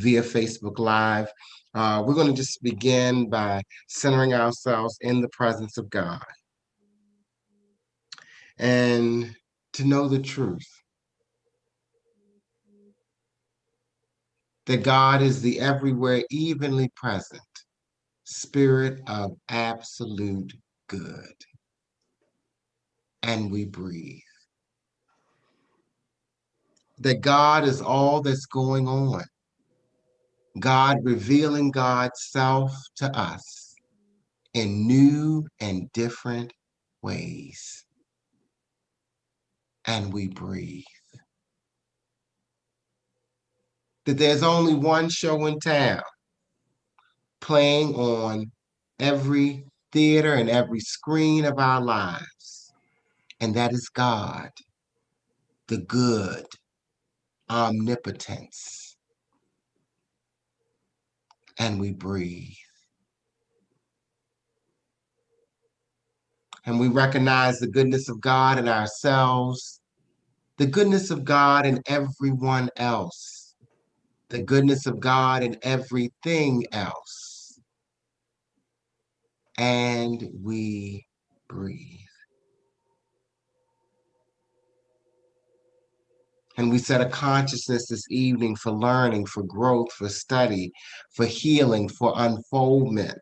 via Facebook Live. We're going to just begin by centering ourselves in the presence of God and to know the truth that God is the everywhere evenly present spirit of absolute good. And we breathe. That God is all that's going on. God revealing God's self to us in new and different ways. And we breathe. That there's only one show in town playing on every theater and every screen of our lives. And that is God, the good, omnipotence. And we breathe. And we recognize the goodness of God in ourselves, the goodness of God in everyone else, the goodness of God in everything else. And we breathe. And we set a consciousness this evening for learning, for growth, for study, for healing, for unfoldment.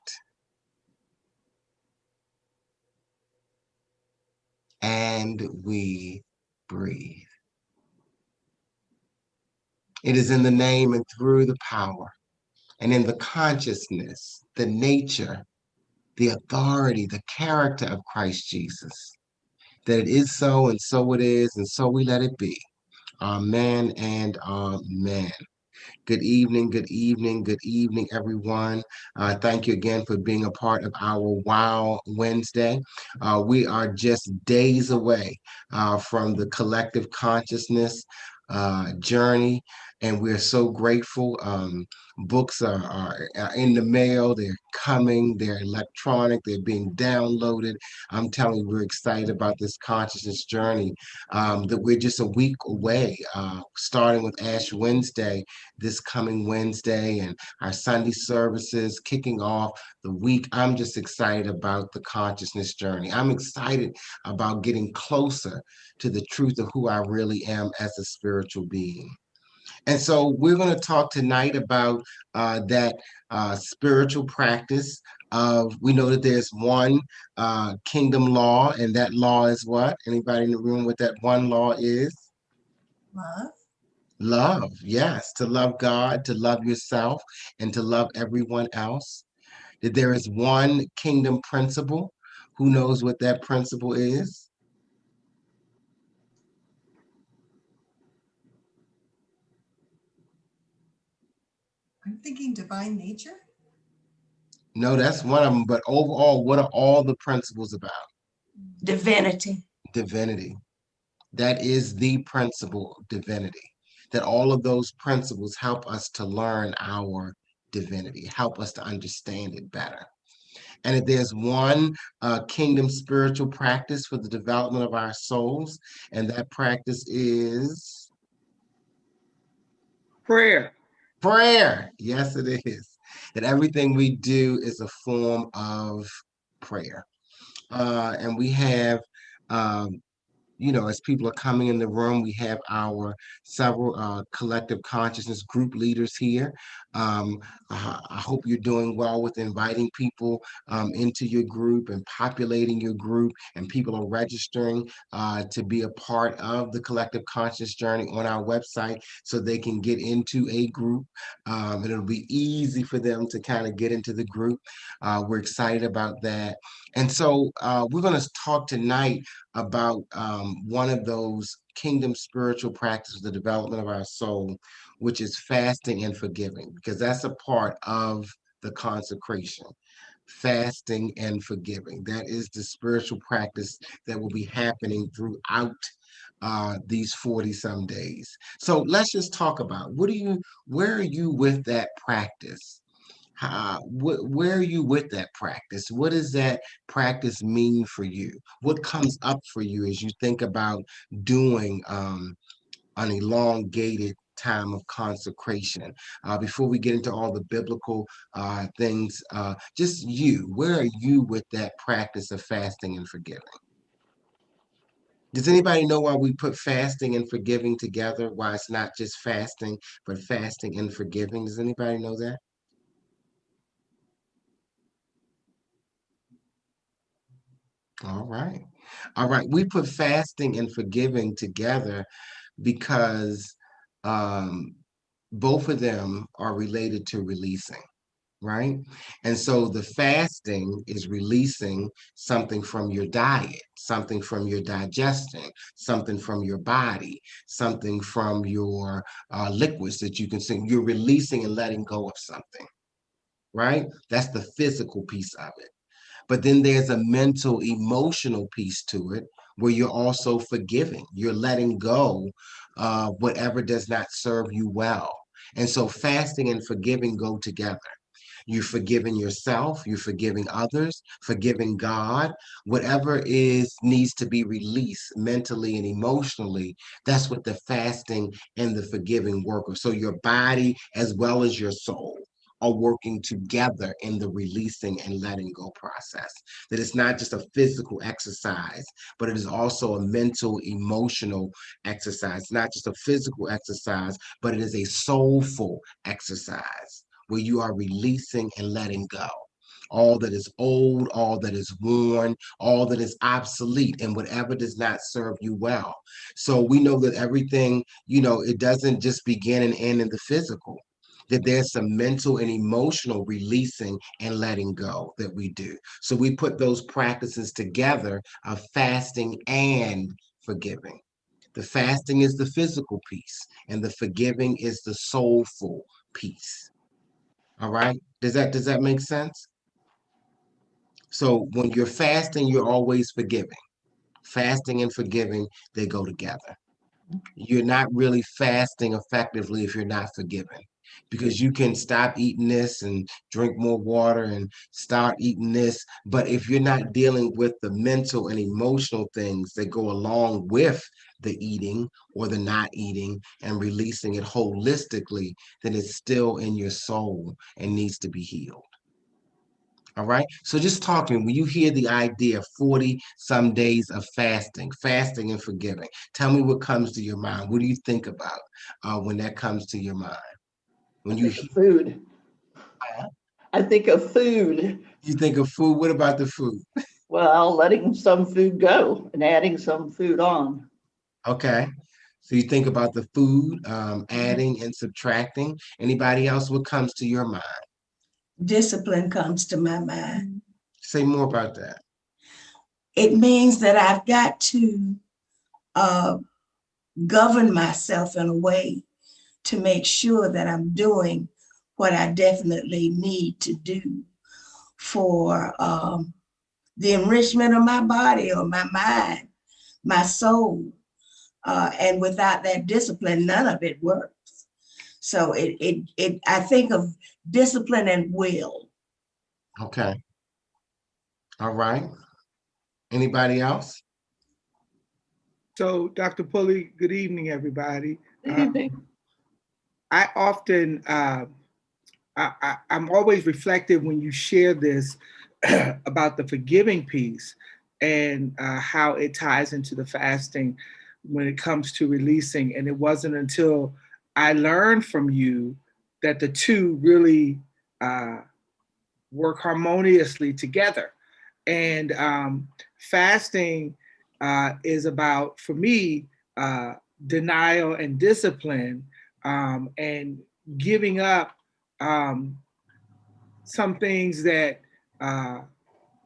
And we breathe. It is in the name and through the power and in the consciousness, the nature, the authority, the character of Christ Jesus, that it is so and so it is, and so we let it be. Amen and amen. Good evening, good evening, good evening, everyone. Thank you again for being a part of our Wow Wednesday. We are just days away from the collective consciousness journey, and we're so grateful. Books are in the mail, they're coming, they're electronic, they're being downloaded. I'm telling you, we're excited about this consciousness journey that we're just a week away, starting with Ash Wednesday this coming Wednesday and our Sunday services kicking off the week. I'm just excited about the consciousness journey. I'm excited about getting closer to the truth of who I really am as a spiritual being. And so we're going to talk tonight about that spiritual practice of, we know that there's one kingdom law, and that law is what? Anybody in the room what that one law is? Love. Love, yes, to love God, to love yourself, and to love everyone else. That there is one kingdom principle. Who knows what that principle is? I'm thinking divine nature. No, that's one of them. But overall, what are all the principles about? Divinity. Divinity. That is the principle of divinity. That all of those principles help us to learn our divinity, help us to understand it better. And if there's one kingdom spiritual practice for the development of our souls, and that practice is Prayer. prayer. Yes, it is. That everything we do is a form of prayer. And we have um, as people are coming in the room, we have our several collective consciousness group leaders here. I hope you're doing well with inviting people into your group and populating your group, and people are registering to be a part of the collective conscious journey on our website so they can get into a group. And it'll be easy for them to kind of get into the group. We're excited about that. And so we're going to talk tonight about one of those kingdom spiritual practices, the development of our soul, which is fasting and forgiving, because that's a part of the consecration. Fasting and forgiving. That is the spiritual practice that will be happening throughout these 40 some days. So let's just talk about where are you with that practice? Where are you with that practice? What does that practice mean for you? What comes up for you as you think about doing an elongated time of consecration. Before we get into all the biblical things, just you, where are you with that practice of fasting and forgiving? Does anybody know why we put fasting and forgiving together? Why it's not just fasting, but fasting and forgiving? Does anybody know that? All right. All right. We put fasting and forgiving together because um, both of them are related to releasing, right? And so the fasting is releasing something from your diet, something from your digestion, something from your body, something from your liquids that you consume. You're releasing and letting go of something, right? That's the physical piece of it. But then there's a mental, emotional piece to it where you're also forgiving. You're letting go of whatever does not serve you well. And so fasting and forgiving go together. You're forgiving yourself, you're forgiving others, forgiving God, whatever is needs to be released mentally and emotionally. That's what the fasting and the forgiving work of. So your body as well as your soul are working together in the releasing and letting go process. That it's not just a physical exercise, but it is also a mental, emotional exercise. It's not just a physical exercise, but it is a soulful exercise where you are releasing and letting go. All that is old, all that is worn, all that is obsolete, and whatever does not serve you well. So we know that everything, it doesn't just begin and end in the physical, that there's some mental and emotional releasing and letting go that we do. So we put those practices together of fasting and forgiving. The fasting is the physical piece, and the forgiving is the soulful piece. All right. Does that make sense? So when you're fasting, you're always forgiving. Fasting and forgiving, they go together. You're not really fasting effectively if you're not forgiving. Because you can stop eating this and drink more water and start eating this. But if you're not dealing with the mental and emotional things that go along with the eating or the not eating and releasing it holistically, then it's still in your soul and needs to be healed. All right. So just talking, when you hear the idea of 40 some days of fasting and forgiving, tell me what comes to your mind. What do you think about when that comes to your mind? I When you think of food. I think of food. you think of food, what about the food? Well, letting some food go and adding some food on. Okay. So you think about the food, adding and subtracting. Anybody else, what comes to your mind? Discipline comes to my mind. Say more about that. It means that I've got to uh, govern myself in a way to make sure that I'm doing what I definitely need to do for the enrichment of my body or my mind, my soul. And without that discipline, none of it works. So I think of discipline and will. Okay. All right. Anybody else? So, Dr. Pulley, good evening, everybody. Good evening. I often, I'm always reflective when you share this about the forgiving piece and how it ties into the fasting when it comes to releasing. And it wasn't until I learned from you that the two really work harmoniously together. And fasting is about, for me, denial and discipline, and giving up um, some things that uh,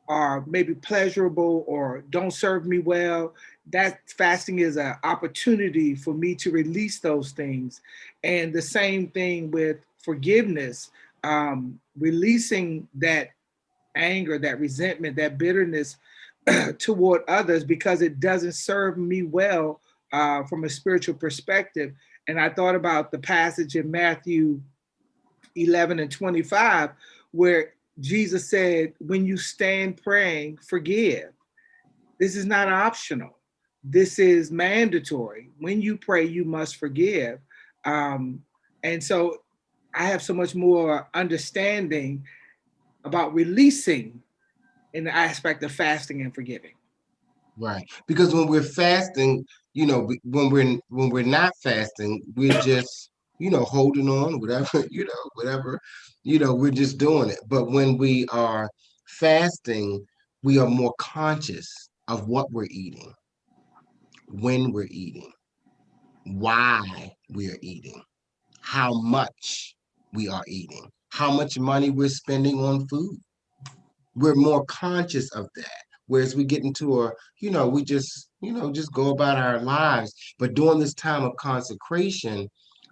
are maybe pleasurable or don't serve me well. That fasting is an opportunity for me to release those things. And the same thing with forgiveness, releasing that anger, that resentment, that bitterness toward others because it doesn't serve me well from a spiritual perspective. And I thought about the passage in Matthew 11 and 25, where Jesus said, when you stand praying, forgive. This is not optional. This is mandatory. When you pray, you must forgive. And so I have so much more understanding about releasing in the aspect of fasting and forgiving. Right. Because when we're fasting, when we're not fasting, we're just, holding on, whatever, whatever, we're just doing it. But when we are fasting, we are more conscious of what we're eating, when we're eating, why we're eating, how much we are eating, how much money we're spending on food. We're more conscious of that. Whereas we get into we just go about our lives. But during this time of consecration,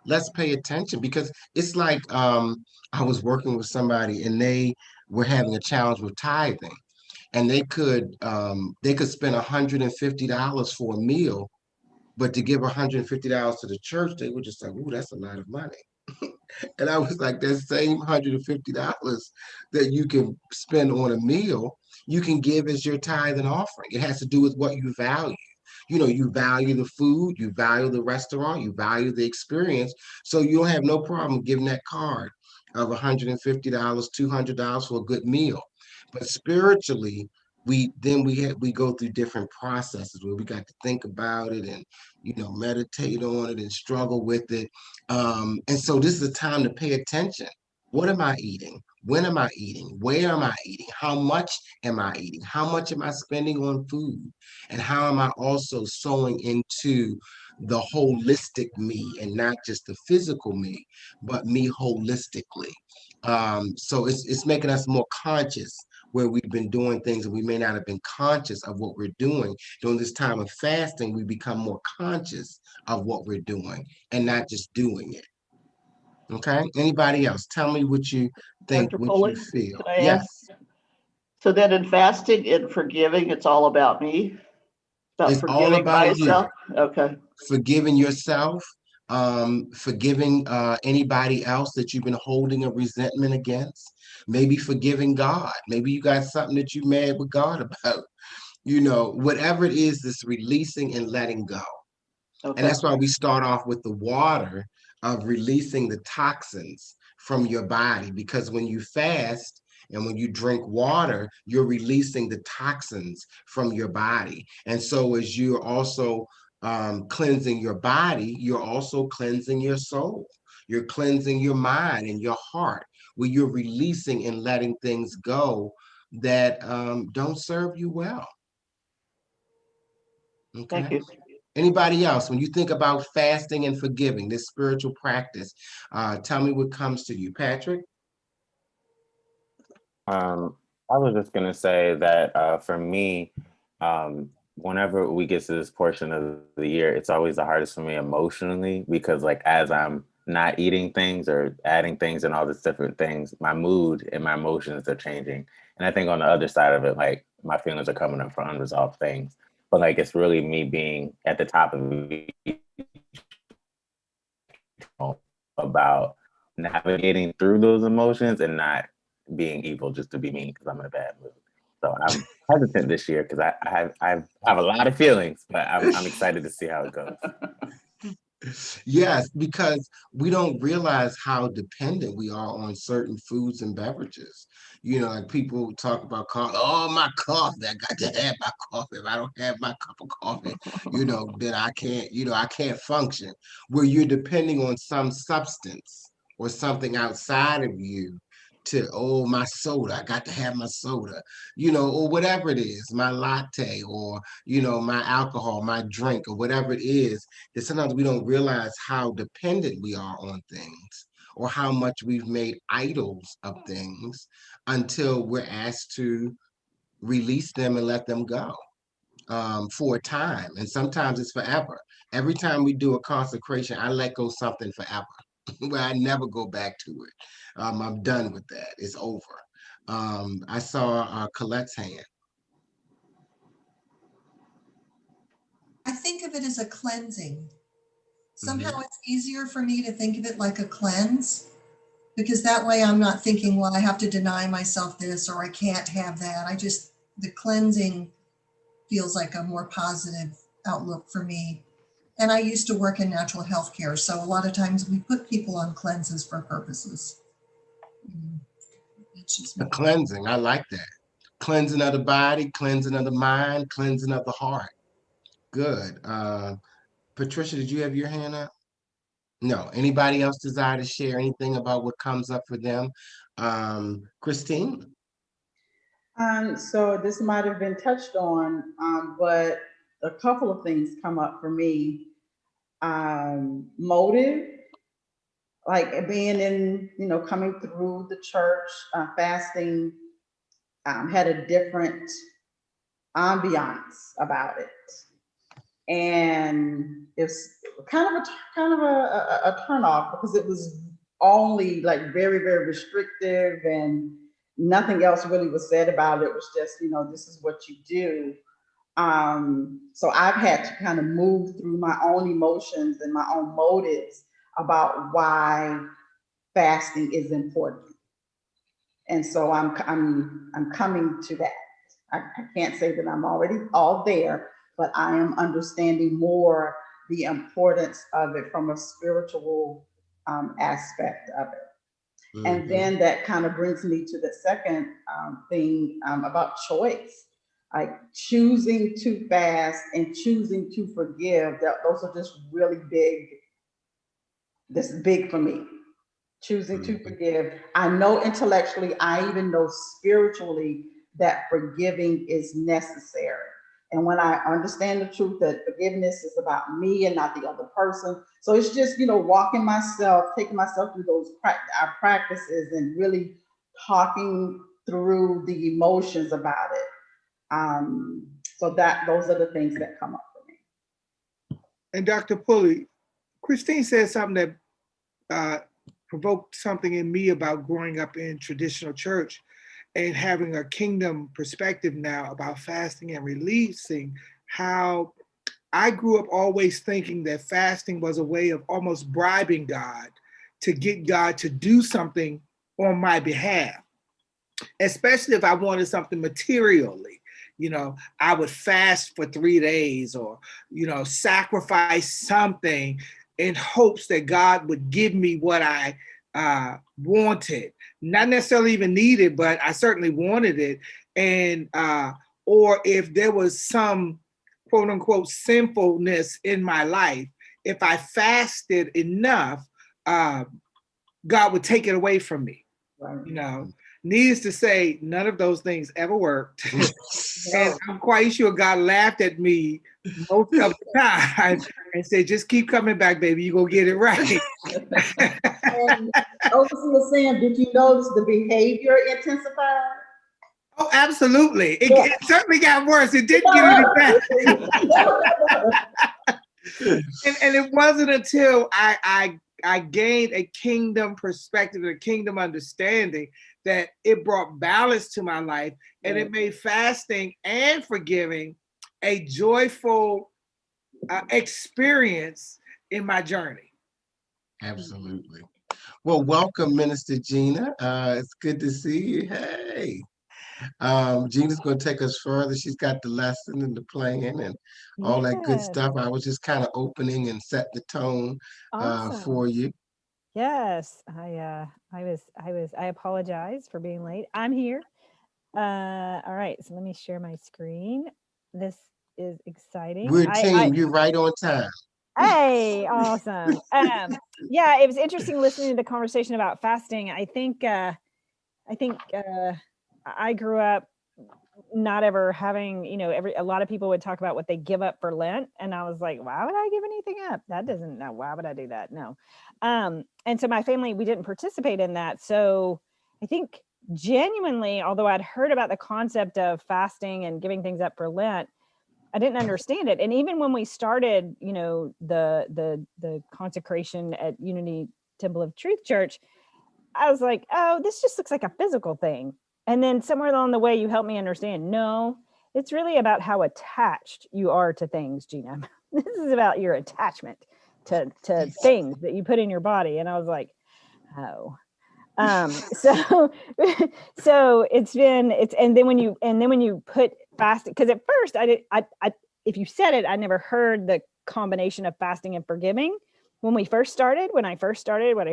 let's pay attention because it's like I was working with somebody and they were having a challenge with tithing. And they could spend $150 for a meal, but to give $150 to the church, they were just like, ooh, that's a lot of money. And I was like, that same $150 that you can spend on a meal, you can give as your tithe and offering. It has to do with what you value. You value the food, you value the restaurant, you value the experience. So you don't have no problem giving that card of $150, $200 for a good meal. But spiritually, we go through different processes where we got to think about it and meditate on it and struggle with it. And so this is a time to pay attention. What am I eating? When am I eating? Where am I eating? How much am I eating? How much am I spending on food? And how am I also sowing into the holistic me and not just the physical me, but me holistically? So it's making us more conscious where we've been doing things and we may not have been conscious of what we're doing. During this time of fasting, we become more conscious of what we're doing and not just doing it. Okay. Anybody else? Tell me what you think, Dr. what you Pulley, feel. can I Yes. ask? So then in fasting and forgiving, it's all about me, about It's all forgiving about you. myself? Okay. Forgiving yourself, forgiving anybody else that you've been holding a resentment against. Maybe forgiving God. Maybe you got something that you mad with God about. Whatever it is, this releasing and letting go. And Okay. that's why we start off with the water of releasing the toxins from your body. Because when you fast and when you drink water, you're releasing the toxins from your body. And so as you're also cleansing your body, you're also cleansing your soul. You're cleansing your mind and your heart, where you're releasing and letting things go that don't serve you well. Thank Okay. you. Anybody else, when you think about fasting and forgiving, this spiritual practice, tell me what comes to you, Patrick. I was just gonna say that for me, whenever we get to this portion of the year, it's always the hardest for me emotionally because, like, as I'm not eating things or adding things and all these different things, my mood and my emotions are changing. And I think on the other side of it, like, my feelings are coming up for unresolved things. But like, it's really me being at the top of it about navigating through those emotions and not being evil just to be mean because I'm in a bad mood. So I'm hesitant this year because I have a lot of feelings, but I'm excited to see how it goes. Yes, because we don't realize how dependent we are on certain foods and beverages. Like people talk about coffee. Oh, my coffee! I got to have my coffee. If I don't have my cup of coffee, then I can't function. Where you're depending on some substance or something outside of you to, oh, my soda. I got to have my soda, or whatever it is, my latte or my alcohol, my drink, or whatever it is, that sometimes we don't realize how dependent we are on things or how much we've made idols of things until we're asked to release them and let them go for a time. And sometimes it's forever. Every time we do a consecration, I let go something forever where I never go back to it. I'm done with that. It's over. I saw Colette's hand. I think of it as a cleansing. Somehow Mhm. it's easier for me to think of it like a cleanse because that way I'm not thinking, well, I have to deny myself this or I can't have that. The cleansing feels like a more positive outlook for me. And I used to work in natural health care. So a lot of times we put people on cleanses for purposes. It's just The me. cleansing, I like that. Cleansing of the body, cleansing of the mind, cleansing of the heart. Good. Patricia, did you have your hand up? No. Anybody else desire to share anything about what comes up for them? Christine? So this might have been touched on, but a couple of things come up for me. Motive, like being in, coming through the church, fasting, had a different ambiance about it. And it's kind of a turn off because it was only like very, very restrictive and nothing else really was said about it. It was just, this is what you do. So I've had to kind of move through my own emotions and my own motives about why fasting is important. And so I'm coming to that. I can't say that I'm already all there, but I am understanding more the importance of it from a spiritual aspect of it. And then that kind of brings me to the second thing about choice, like choosing to fast and choosing to forgive. Those are just really big. This is big for me. Choosing to forgive. I know intellectually, I even know spiritually that forgiving is necessary. And when I understand the truth that forgiveness is about me and not the other person. So it's just, walking myself, taking myself through those our practices and really talking through the emotions about it. So those are the things that come up for me. And Dr. Pulley, Christine said something that provoked something in me about growing up in traditional church and having a kingdom perspective now about fasting and releasing. How I grew up always thinking that fasting was a way of almost bribing God to get God to do something on my behalf, especially if I wanted something materially. I would fast for 3 days or, sacrifice something in hopes that God would give me what I wanted, not necessarily even needed, but I certainly wanted it. And, or if there was some quote unquote sinfulness in my life, if I fasted enough, God would take it away from me. Right. Needless to say, none of those things ever worked. And I'm quite sure God laughed at me most of the time and said, just keep coming back, baby. You're going to get it right. And Overseer Sam, did you notice the behavior intensified? Oh, absolutely. It certainly got worse. It didn't get any better. And it wasn't until I gained a kingdom perspective, a kingdom understanding, that it brought balance to my life, and it made fasting and forgiving a joyful experience in my journey. Absolutely. Well, welcome, Minister Gina. It's good to see you. Hey. Gina's going to take us further. She's got the lesson and the plan and all that good stuff. I was just kind of opening and set the tone for you. Yes, I apologize for being late. I'm here. All right, so let me share my screen. This is exciting. We're a team. You're right on time. Hey, awesome. Yeah, it was interesting listening to the conversation about fasting. I think I grew up not ever having, a lot of people would talk about what they give up for Lent. And I was like, why would I give anything up? Why would I do that? No. And so my family, we didn't participate in that. So I think genuinely, although I'd heard about the concept of fasting and giving things up for Lent, I didn't understand it. And even when we started, the consecration at Unity Temple of Truth Church, I was like, oh, this just looks like a physical thing. And then somewhere along the way, you helped me understand, no, it's really about how attached you are to things, Gina. This is about your attachment to things that you put in your body. And I was like, oh. So and then when you put fasting, because at first if you said it, I never heard the combination of fasting and forgiving. When I first started, what I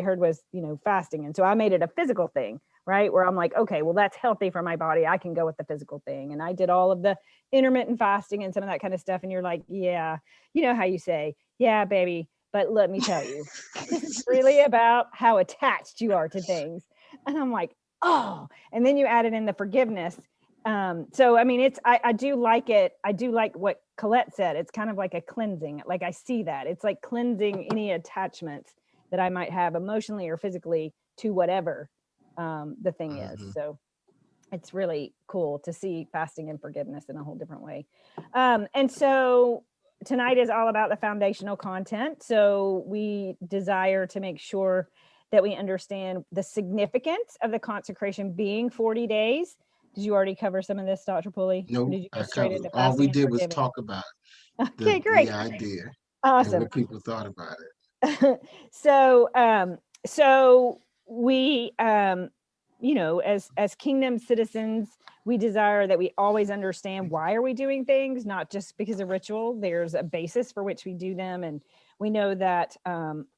heard was, fasting. And so I made it a physical thing, right? Where I'm like, okay, well, that's healthy for my body. I can go with the physical thing. And I did all of the intermittent fasting and some of that kind of stuff. And you're like, yeah, you know how you say, yeah, baby, but let me tell you, this is really about how attached you are to things. And I'm like, oh, and then you added in the forgiveness. So, I mean, I do like it. I do like what Colette said. It's kind of like a cleansing. Like I see that it's like cleansing any attachments that I might have emotionally or physically to whatever the thing is. So it's really cool to see fasting and forgiveness in a whole different way. And so tonight is all about the foundational content. So we desire to make sure that we understand the significance of the consecration being 40 days. Did you already cover some of this, Dr. Pulley? No, Did you go I straight covered. into All we fasting and did was forgiving? talk about Okay, the great. idea and Awesome. what people thought about it. So we, as kingdom citizens, we desire that we always understand why are we doing things, not just because of ritual. There's a basis for which we do them. And we know that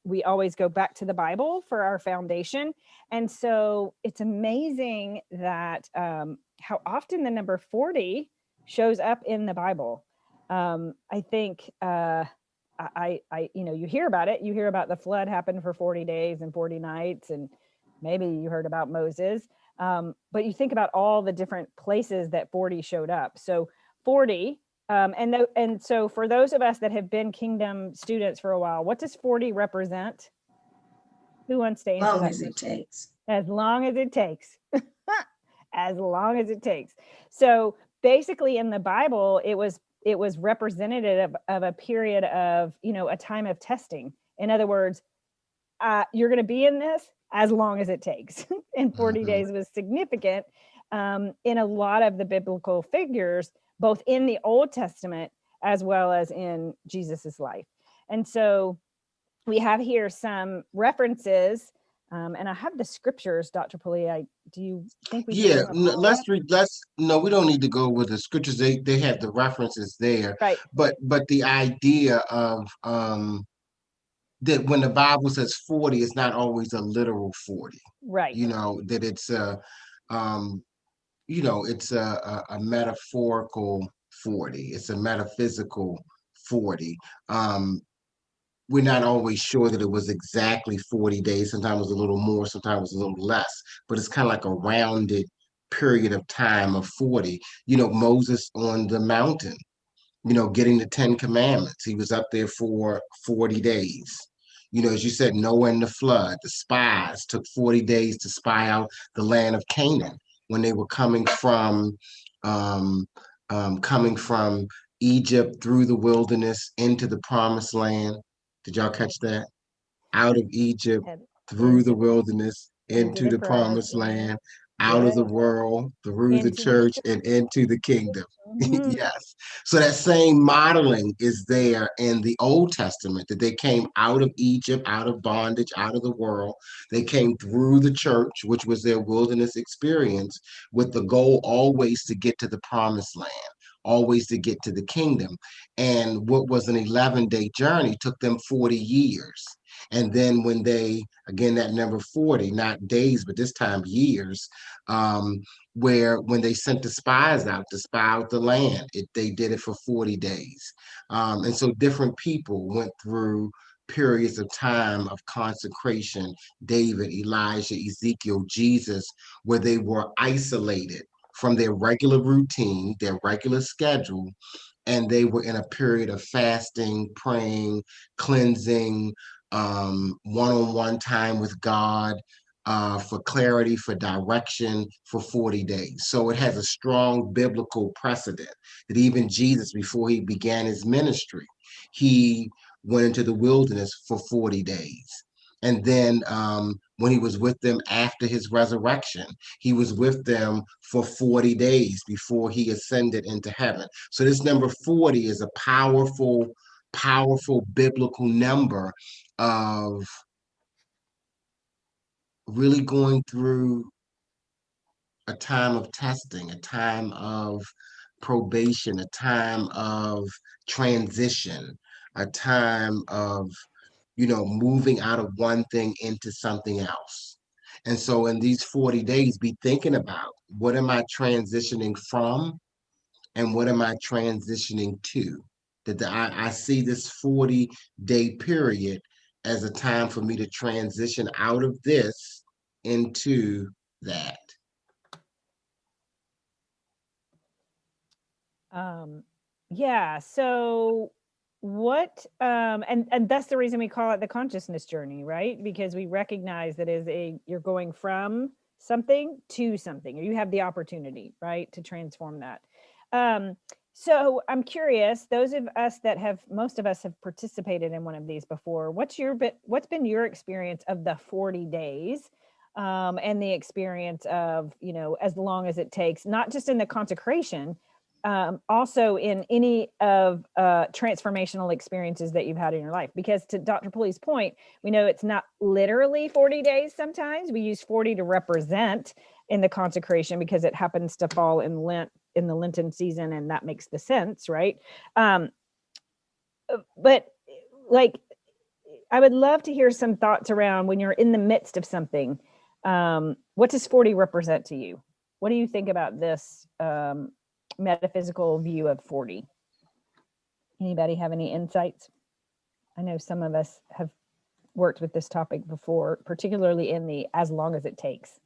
we always go back to the Bible for our foundation. And so it's amazing that how often the number 40 shows up in the Bible. I think you hear about it. You hear about the flood happened for 40 days and 40 nights, and maybe you heard about Moses. But you think about all the different places that 40 showed up. So 40, and so for those of us that have been kingdom students for a while, what does 40 represent? Who wants to answer Long that as it question? takes. As long as it takes. As long as it takes. So basically in the Bible, it was representative of a period of, a time of testing. In other words, you're going to be in this as long as it takes. And 40 days was significant in a lot of the biblical figures, both in the Old Testament as well as in Jesus's life. And so we have here some references, and I have the scriptures, Dr. Pulley. Do you think we should? Yeah, let's read. No, we don't need to go with the scriptures. They have the references there, Right. but the idea of that when the Bible says 40, it's not always a literal 40. Right. That it's it's a metaphorical 40. It's a metaphysical 40. We're not always sure that it was exactly 40 days. Sometimes it was a little more, sometimes it was a little less, but it's kind of like a rounded period of time of 40. Moses on the mountain, getting the 10 Commandments. He was up there for 40 days. As you said, Noah and the flood, the spies took 40 days to spy out the land of Canaan when they were um, coming from Egypt through the wilderness into the promised land. Did y'all catch that? Out of Egypt, And through the wilderness, into into the the promised promised land, land. out of Yes. the world, through the Into the church, and into the kingdom. Mhm. Yes. So that same modeling is there in the Old Testament, that they came out of Egypt, out of bondage, out of the world. They came through the church, which was their wilderness experience, with the goal always to get to the promised land, always to get to the kingdom. And what was an 11-day journey took them 40 years. And then when they, again, that number 40, not days, but this time years, where when they sent the spies out to spy out the land, they did it for 40 days. And so different people went through periods of time of consecration, David, Elijah, Ezekiel, Jesus, where they were isolated from their regular routine, their regular schedule, and they were in a period of fasting, praying, cleansing, one-on-one time with God, for clarity, for direction, for 40 days. So it has a strong biblical precedent that even Jesus, before he began his ministry, he went into the wilderness for 40 days. And then when he was with them after his resurrection, he was with them for 40 days before he ascended into heaven. So this number 40 is a powerful, powerful biblical number of really going through a time of testing, a time of probation, a time of transition, a time of, you know, moving out of one thing into something else. And so in these 40 days, be thinking about, what am I transitioning from and what am I transitioning to? I see this 40-day period as a time for me to transition out of this into that. Yeah. So what and that's the reason we call it the consciousness journey, right? Because we recognize that you're going from something to something, or you have the opportunity, right, to transform that. So I'm curious, those of us that most of us have participated in one of these before, what's been your experience of the 40 days? And the experience of, you know, as long as it takes, not just in the consecration, also in any of transformational experiences that you've had in your life. Because to Dr. Pulley's point, we know it's not literally 40 days. Sometimes we use 40 to represent in the consecration because it happens to fall in Lent, in the Lenten season, and that makes the sense, right? But like, I would love to hear some thoughts around when you're in the midst of something. What does 40 represent to you? What do you think about this metaphysical view of 40? Anybody have any insights? I know some of us have worked with this topic before, particularly in the as long as it takes.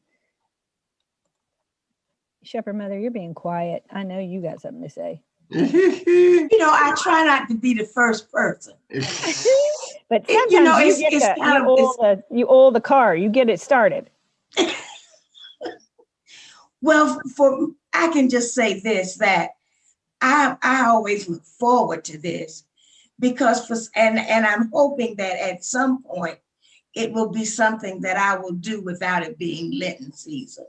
Shepherd Mother, you're being quiet. I know you got something to say. You know, I try not to be the first person. But sometimes you know, you oil the car, you get it started. Well, I can just say this, that I always look forward to this because and I'm hoping that at some point it will be something that I will do without it being Lenten season.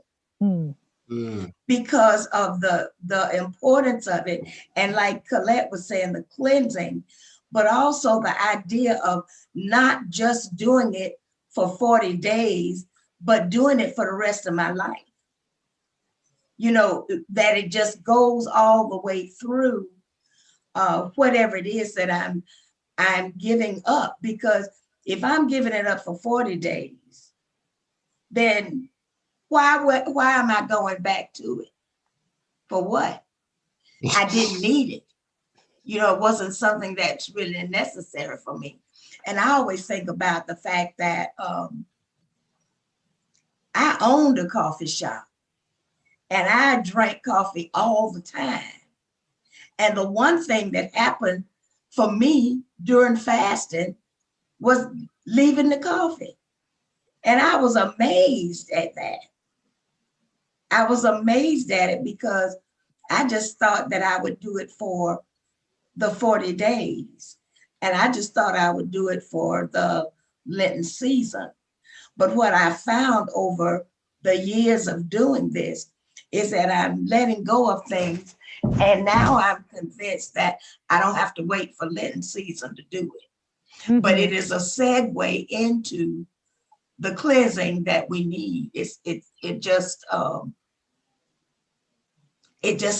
Because of the importance of it. And like Colette was saying, the cleansing, but also the idea of not just doing it for 40 days, but doing it for the rest of my life. You know, that it just goes all the way through whatever it is that I'm giving up. Because if I'm giving it up for 40 days, then why am I going back to it? For what? I didn't need it. You know, it wasn't something that's really necessary for me. And I always think about the fact that I owned a coffee shop and I drank coffee all the time. And the one thing that happened for me during fasting was leaving the coffee. And I was amazed at that. I was amazed at it because I just thought that I would do it for the 40 days. And I just thought I would do it for the Lenten season. But what I found over the years of doing this is that I'm letting go of things. And now I'm convinced that I don't have to wait for Lenten season to do it. Mm-hmm. But it is a segue into the cleansing that we need. It just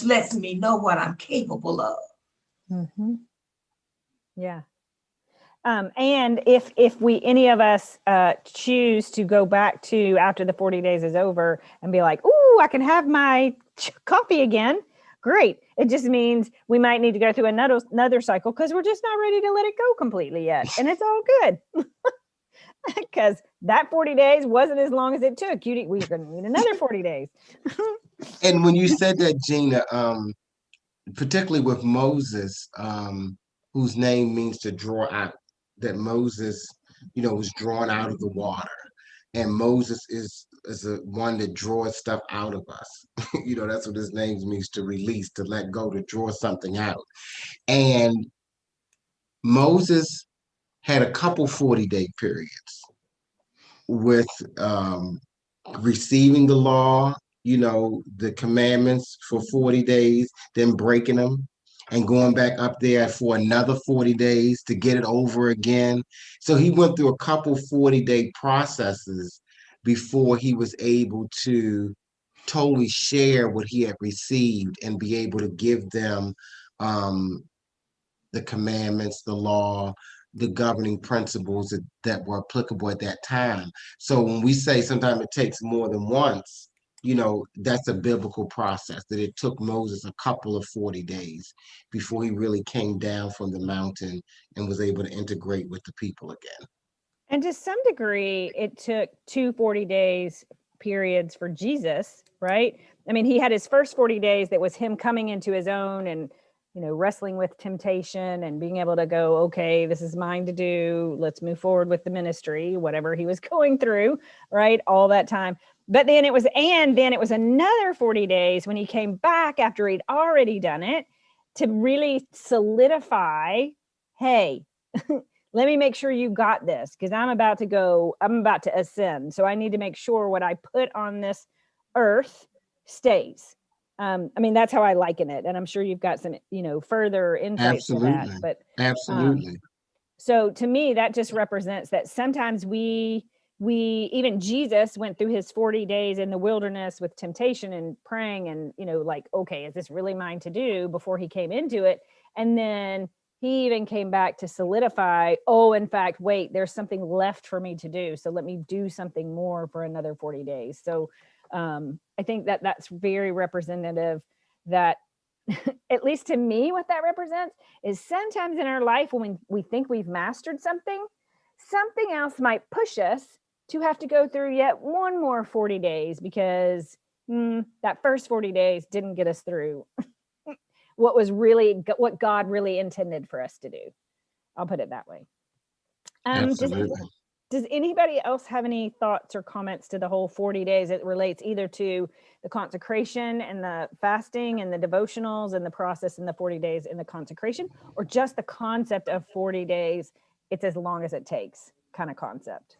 lets me know what I'm capable of. Mm-hmm. Yeah. And if any of us choose to go back to after the 40 days is over and be like, "Ooh, I can have my coffee again," great. It just means we might need to go through another cycle because we're just not ready to let it go completely yet, and it's all good. Because that 40 days wasn't as long as it took. We're going to need another 40 days. And when you said that, Gina, particularly with Moses, whose name means to draw out, that Moses, you know, was drawn out of the water. And Moses is the one that draws stuff out of us. You know, that's what his name means, to release, to let go, to draw something out. And Moses had a couple 40-day periods with receiving the law, you know, the commandments for 40 days, then breaking them and going back up there for another 40 days to get it over again. So he went through a couple 40-day processes before he was able to totally share what he had received and be able to give them the the commandments, the law, the governing principles that were applicable at that time. So when we say sometimes it takes more than once, that's a biblical process, that it took Moses a couple of 40 days before he really came down from the mountain and was able to integrate with the people again. And to some degree, it took 2 days periods for Jesus, right? I mean, he had his first 40 days that was him coming into his own and, wrestling with temptation and being able to go, okay, this is mine to do. Let's move forward with the ministry, whatever he was going through, right? All that time. But then it was another 40 days when he came back after he'd already done it to really solidify, hey, let me make sure you got this, because I'm about to ascend. So I need to make sure what I put on this earth stays. That's how I liken it. And I'm sure you've got some, further insights to that. But Absolutely. So to me, that just represents that sometimes we even Jesus went through his 40 days in the wilderness with temptation and praying and, okay, is this really mine to do, before he came into it? And then he even came back to solidify, in fact, wait, there's something left for me to do. So let me do something more for another 40 days. So I think that that's very representative, that at least to me, what that represents is sometimes in our life when we think we've mastered something else might push us to have to go through yet one more 40 days because that first 40 days didn't get us through what God really intended for us to do. I'll put it that way. Does anybody else have any thoughts or comments to the whole 40 days? It relates either to the consecration and the fasting and the devotionals and the process in the 40 days in the consecration, or just the concept of 40 days, it's as long as it takes kind of concept.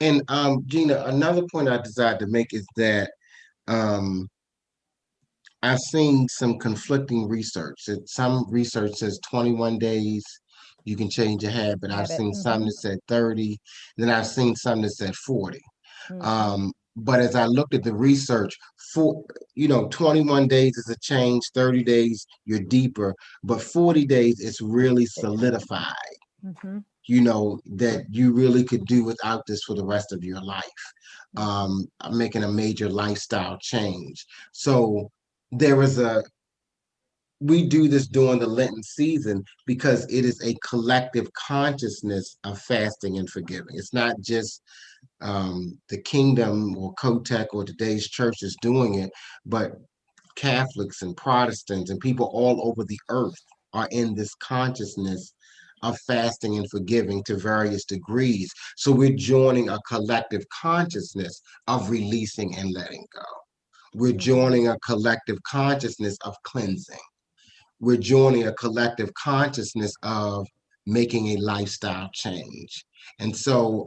And Gina, another point I decided to make is that I've seen some conflicting research. Some research says 21 days, you can change your habit. I've seen some that said 30, then I've seen some that said 40. But as I looked at the research, 21 days is a change, 30 days, you're deeper, but 40 days is really solidified. That you really could do without this for the rest of your life. Making a major lifestyle change. So we do this during the Lenten season because it is a collective consciousness of fasting and forgiving. It's not just the kingdom or Kotek or today's church is doing it, but Catholics and Protestants and people all over the earth are in this consciousness of fasting and forgiving to various degrees. So we're joining a collective consciousness of releasing and letting go. We're joining a collective consciousness of cleansing. We're joining a collective consciousness of making a lifestyle change. And so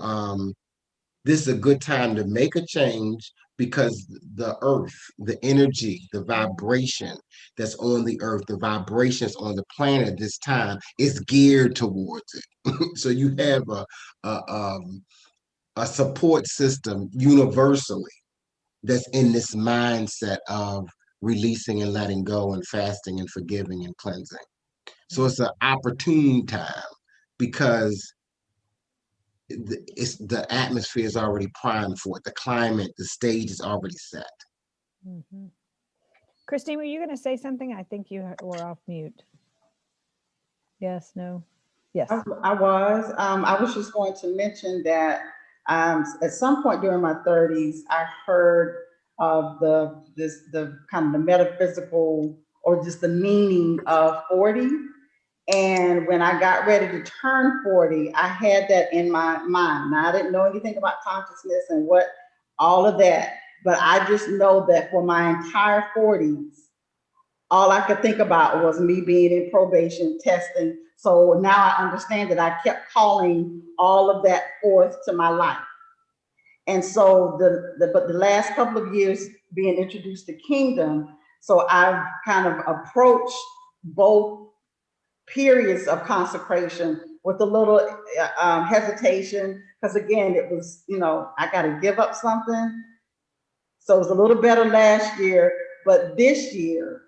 this is a good time to make a change because the earth, the energy, the vibration that's on the earth, the vibrations on the planet at this time is geared towards it. So you have a support system universally that's in this mindset of releasing and letting go and fasting and forgiving and cleansing. So it's an opportune time because the atmosphere is already primed for it. The climate, the stage is already set. Christine, were you going to say something? I think you were off mute. Yes, no? Yes. I was just going to mention that at some point during my 30s, I heard of the kind of the metaphysical or just the meaning of 40. And when I got ready to turn 40, I had that in my mind. Now, I didn't know anything about consciousness and all of that, but I just know that for my entire 40s, all I could think about was me being in probation, testing. So now I understand that I kept calling all of that forth to my life. And so but the last couple of years being introduced to kingdom, so I've kind of approached both periods of consecration with a little hesitation, because again, it was, I got to give up something. So it was a little better last year, but this year,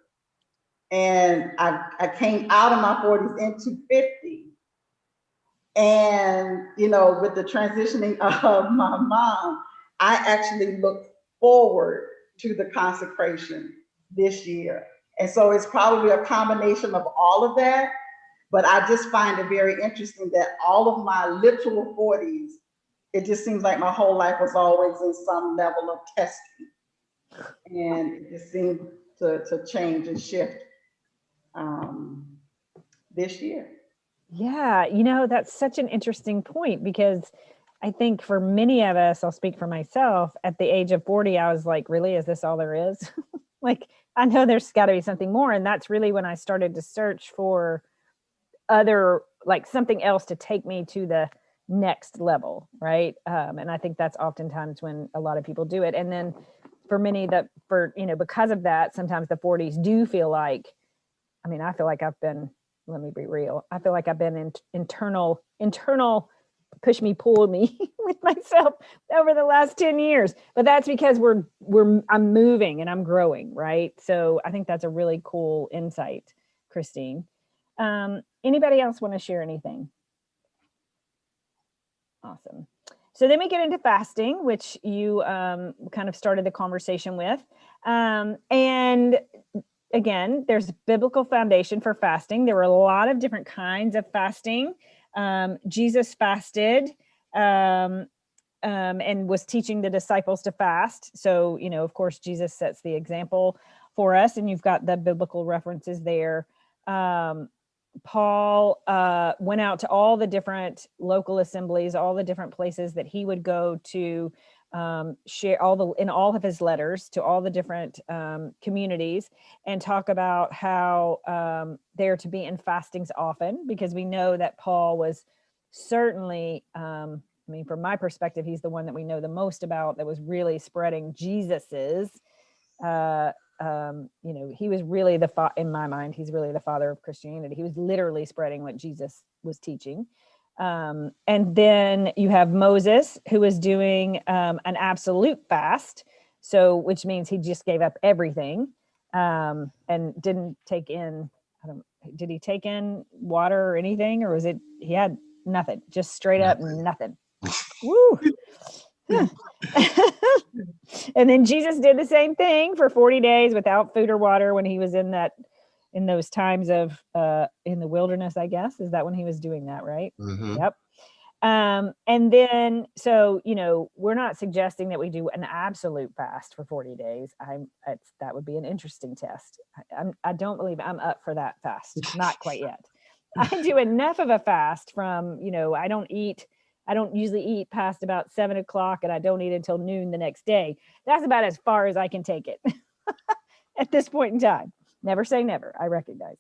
And I came out of my 40s into 50. And, you know, with the transitioning of my mom, I actually look forward to the consecration this year. And so it's probably a combination of all of that. But I just find it very interesting that all of my literal 40s, it just seems like my whole life was always in some level of testing. And it just seemed to change and shift this year. Yeah, you know, that's such an interesting point because I think for many of us, I'll speak for myself, at the age of 40, I was like, really, is this all there is? Like, I know there's got to be something more. And that's really when I started to search for other, like something else to take me to the next level, right? And I think that's oftentimes when a lot of people do it. And then for many because of that, sometimes the 40s do feel like, I mean, I feel like I've been, let me be real. I feel like I've been in internal push me, pull me with myself over the last 10 years. But that's because I'm moving and I'm growing, right? So I think that's a really cool insight, Christine. Anybody else want to share anything? Awesome. So then we get into fasting, which you kind of started the conversation with. And again, there's a biblical foundation for fasting. There were a lot of different kinds of fasting. Jesus fasted and was teaching the disciples to fast. So, you know, of course, Jesus sets the example for us, and you've got the biblical references there. Paul went out to all the different local assemblies, all the different places that he would go to share in all of his letters to all the different communities, and talk about how they're to be in fastings often, because we know that Paul was certainly, I mean, from my perspective, he's the one that we know the most about that was really spreading Jesus's, you know, he was really in my mind, he's really the father of Christianity. He was literally spreading what Jesus was teaching. And then you have Moses, who was doing an absolute fast. So, which means he just gave up everything and didn't take in, did he take in water or anything? Or was it, he had nothing, just straight up nothing. Woo. And then Jesus did the same thing for 40 days without food or water when he was in those times of in the wilderness, I guess. Is that when he was doing that, right? Mm-hmm. Yep. And then, so, you know, we're not suggesting that we do an absolute fast for 40 days. That would be an interesting test. I don't believe I'm up for that fast. Not quite yet. I do enough of a fast from, you know, I don't usually eat past about 7 o'clock, and I don't eat until noon the next day. That's about as far as I can take it at this point in time. Never say never, I recognize.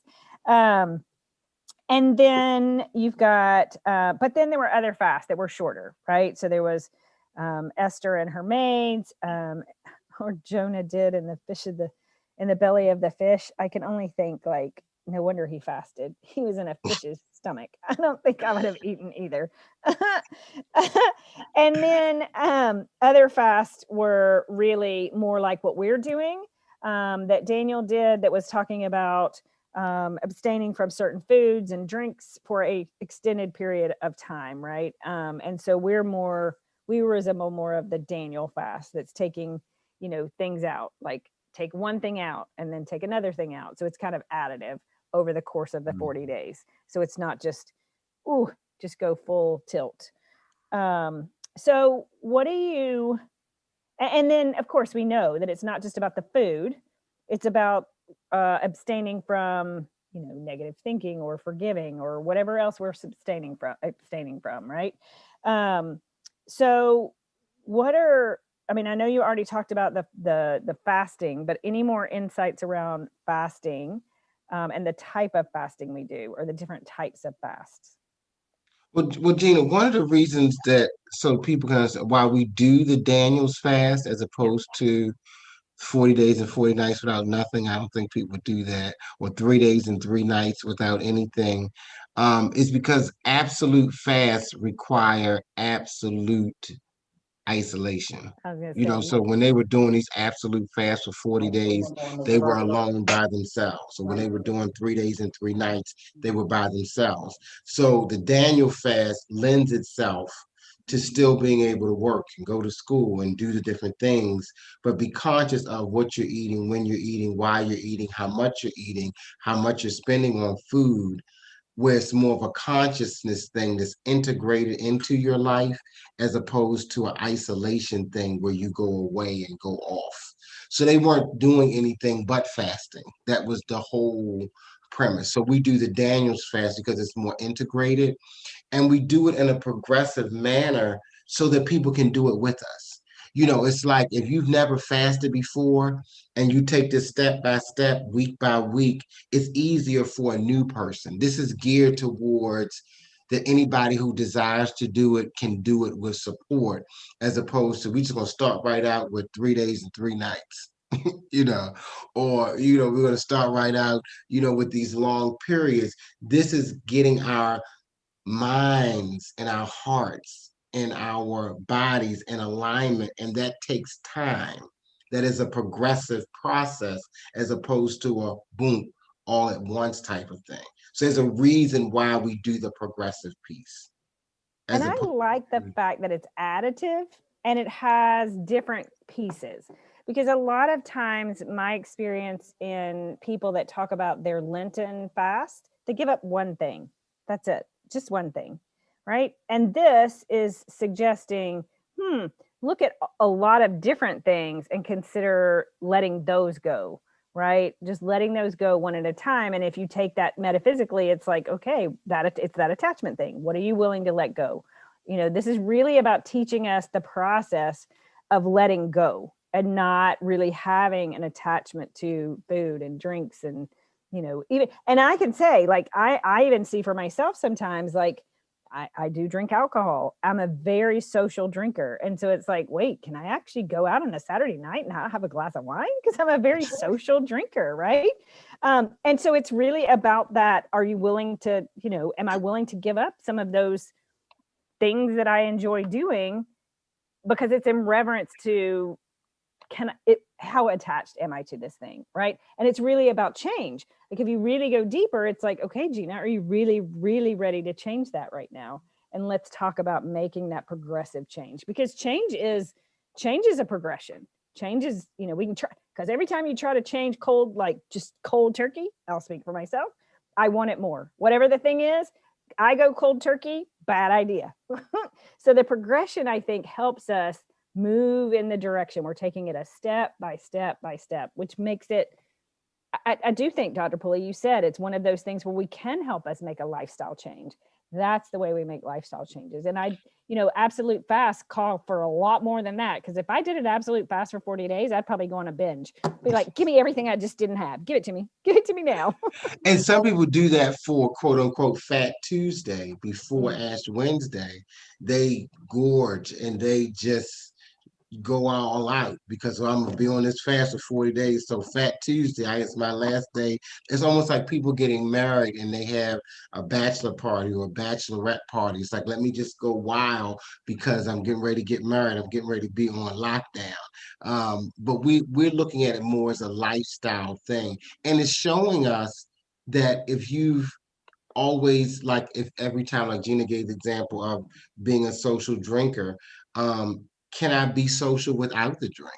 And then you've got, but then there were other fasts that were shorter, right? So there was Esther and her maids, or Jonah did in the belly of the fish. I can only think, like, no wonder he fasted. He was in a fish's stomach. I don't think I would have eaten either. And then other fasts were really more like what we're doing, that Daniel did, that was talking about abstaining from certain foods and drinks for a extended period of time, right? And so we resemble more of the Daniel fast, that's taking, you know, things out, like take one thing out and then take another thing out. So it's kind of additive over the course of the 40 days. So it's not just go full tilt. So what do you, and then of course we know that it's not just about the food, it's about abstaining from, you know, negative thinking or forgiving or whatever else we're abstaining from, right? So what are, I mean, I know you already talked about the fasting, but any more insights around fasting and the type of fasting we do, or the different types of fasts? Well, Gina, one of the reasons that, so people can understand why we do the Daniel's fast as opposed to 40 days and 40 nights without nothing, I don't think people would do that, or 3 days and 3 nights without anything, is because absolute fasts require absolute isolation. I was gonna You know, say, so when they were doing these absolute fasts for 40 days, they were alone by themselves. So when they were doing 3 days and 3 nights, they were by themselves. So the Daniel fast lends itself to still being able to work and go to school and do the different things, but be conscious of what you're eating, when you're eating, why you're eating, how much you're eating, how much you're spending on food, where it's more of a consciousness thing that's integrated into your life as opposed to an isolation thing where you go away and go off. So they weren't doing anything but fasting. That was the whole premise. So we do the Daniel's fast because it's more integrated, and we do it in a progressive manner so that people can do it with us. You know, it's like if you've never fasted before and you take this step by step, week by week, it's easier for a new person. This is geared towards that anybody who desires to do it can do it with support, as opposed to we just gonna start right out with 3 days and 3 nights. You know, or we're going to start right out, with these long periods. This is getting our minds and our hearts and our bodies in alignment, and that takes time. That is a progressive process as opposed to a boom all at once type of thing. So there's a reason why we do the progressive piece as and I opposed like the fact that it's additive and it has different pieces, because a lot of times my experience in people that talk about their Lenten fast, they give up one thing. That's it, just one thing, right? And this is suggesting, look at a lot of different things and consider letting those go, right? Just letting those go one at a time. And if you take that metaphysically, it's like, okay, it's that attachment thing. What are you willing to let go? This is really about teaching us the process of letting go and not really having an attachment to food and drinks and, even, and I can say, like, I even see for myself sometimes, like, I do drink alcohol. I'm a very social drinker. And so it's like, wait, can I actually go out on a Saturday night and not have a glass of wine? Because I'm a very social drinker, right? And so it's really about that. Are you willing to, am I willing to give up some of those things that I enjoy doing? Because it's in reverence to, how attached am I to this thing, right? And it's really about change. Like if you really go deeper, it's like, okay, Gina, are you really, really ready to change that right now? And let's talk about making that progressive change, because change is a progression. Change is, we can try, because every time you try to change cold, like just cold turkey, I'll speak for myself, I want it more. Whatever the thing is, I go cold turkey, bad idea. So the progression, I think, helps us move in the direction. We're taking it a step by step by step, which makes it, I do think, Dr. Pulley, you said it's one of those things where we can help us make a lifestyle change. That's the way we make lifestyle changes. And absolute fast call for a lot more than that. Because if I did an absolute fast for 40 days, I'd probably go on a binge. Be like, give me everything I just didn't have. Give it to me. Give it to me now. And some people do that for quote unquote Fat Tuesday before Ash Wednesday. They gorge and they just go all out because I'm gonna be on this fast for 40 days. So Fat Tuesday, it's my last day. It's almost like people getting married and they have a bachelor party or a bachelorette party. It's like, let me just go wild because I'm getting ready to get married. I'm getting ready to be on lockdown. But we're looking at it more as a lifestyle thing. And it's showing us that if you've always, like, if every time, like Gina gave the example of being a social drinker, can I be social without the drink?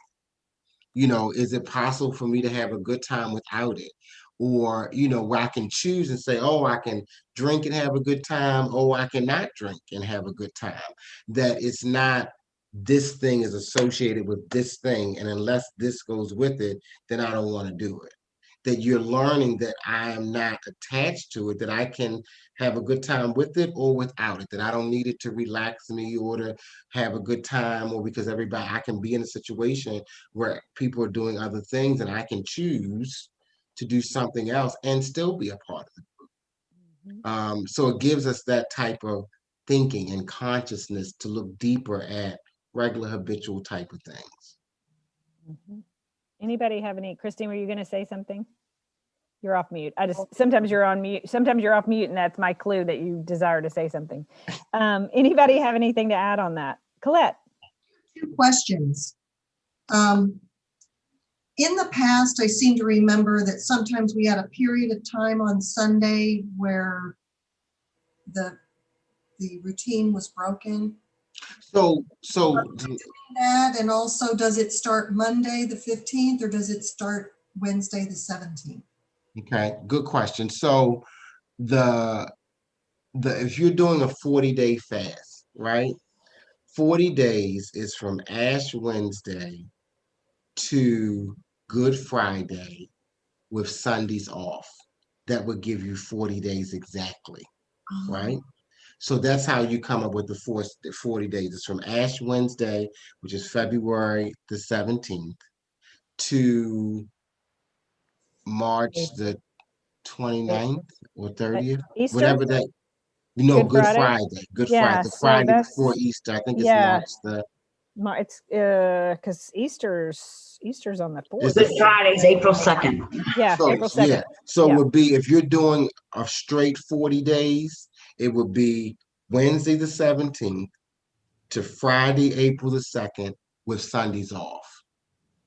Is it possible for me to have a good time without it? Or, where I can choose and say, oh, I can drink and have a good time. Oh, I cannot drink and have a good time. That it's not this thing is associated with this thing. And unless this goes with it, then I don't want to do it. That you're learning that I am not attached to it, that I can have a good time with it or without it, that I don't need it to relax me or to have a good time, or because I can be in a situation where people are doing other things and I can choose to do something else and still be a part of it. So it gives us that type of thinking and consciousness to look deeper at regular habitual type of things. Anybody have any? Christine, were you going to say something? You're off mute. Sometimes you're on mute. Sometimes you're off mute, and that's my clue that you desire to say something. Anybody have anything to add on that? Colette. 2 questions. In the past, I seem to remember that sometimes we had a period of time on Sunday where the routine was broken. So That, and also, does it start Monday the 15th or does it start Wednesday the 17th? okay, good question. So the if you're doing a 40-day fast, right? 40 days is from Ash Wednesday to Good Friday with Sundays off. That would give you 40 days exactly, right? So that's how you come up with the 40 days. It's from Ash Wednesday, which is February the 17th, to March the 29th or 30th, Easter? whatever that, no, Good Good Friday? Friday, Good Yeah, Friday, the so Friday that's, before Easter. I think it's yeah, March the, it's because Easter's on the 4th. Good Friday's April 2nd. Yeah, so April 2nd. yeah. So Yeah. it would be, if you're doing a straight 40 days, it would be Wednesday the 17th to Friday, April the 2nd, with Sundays off.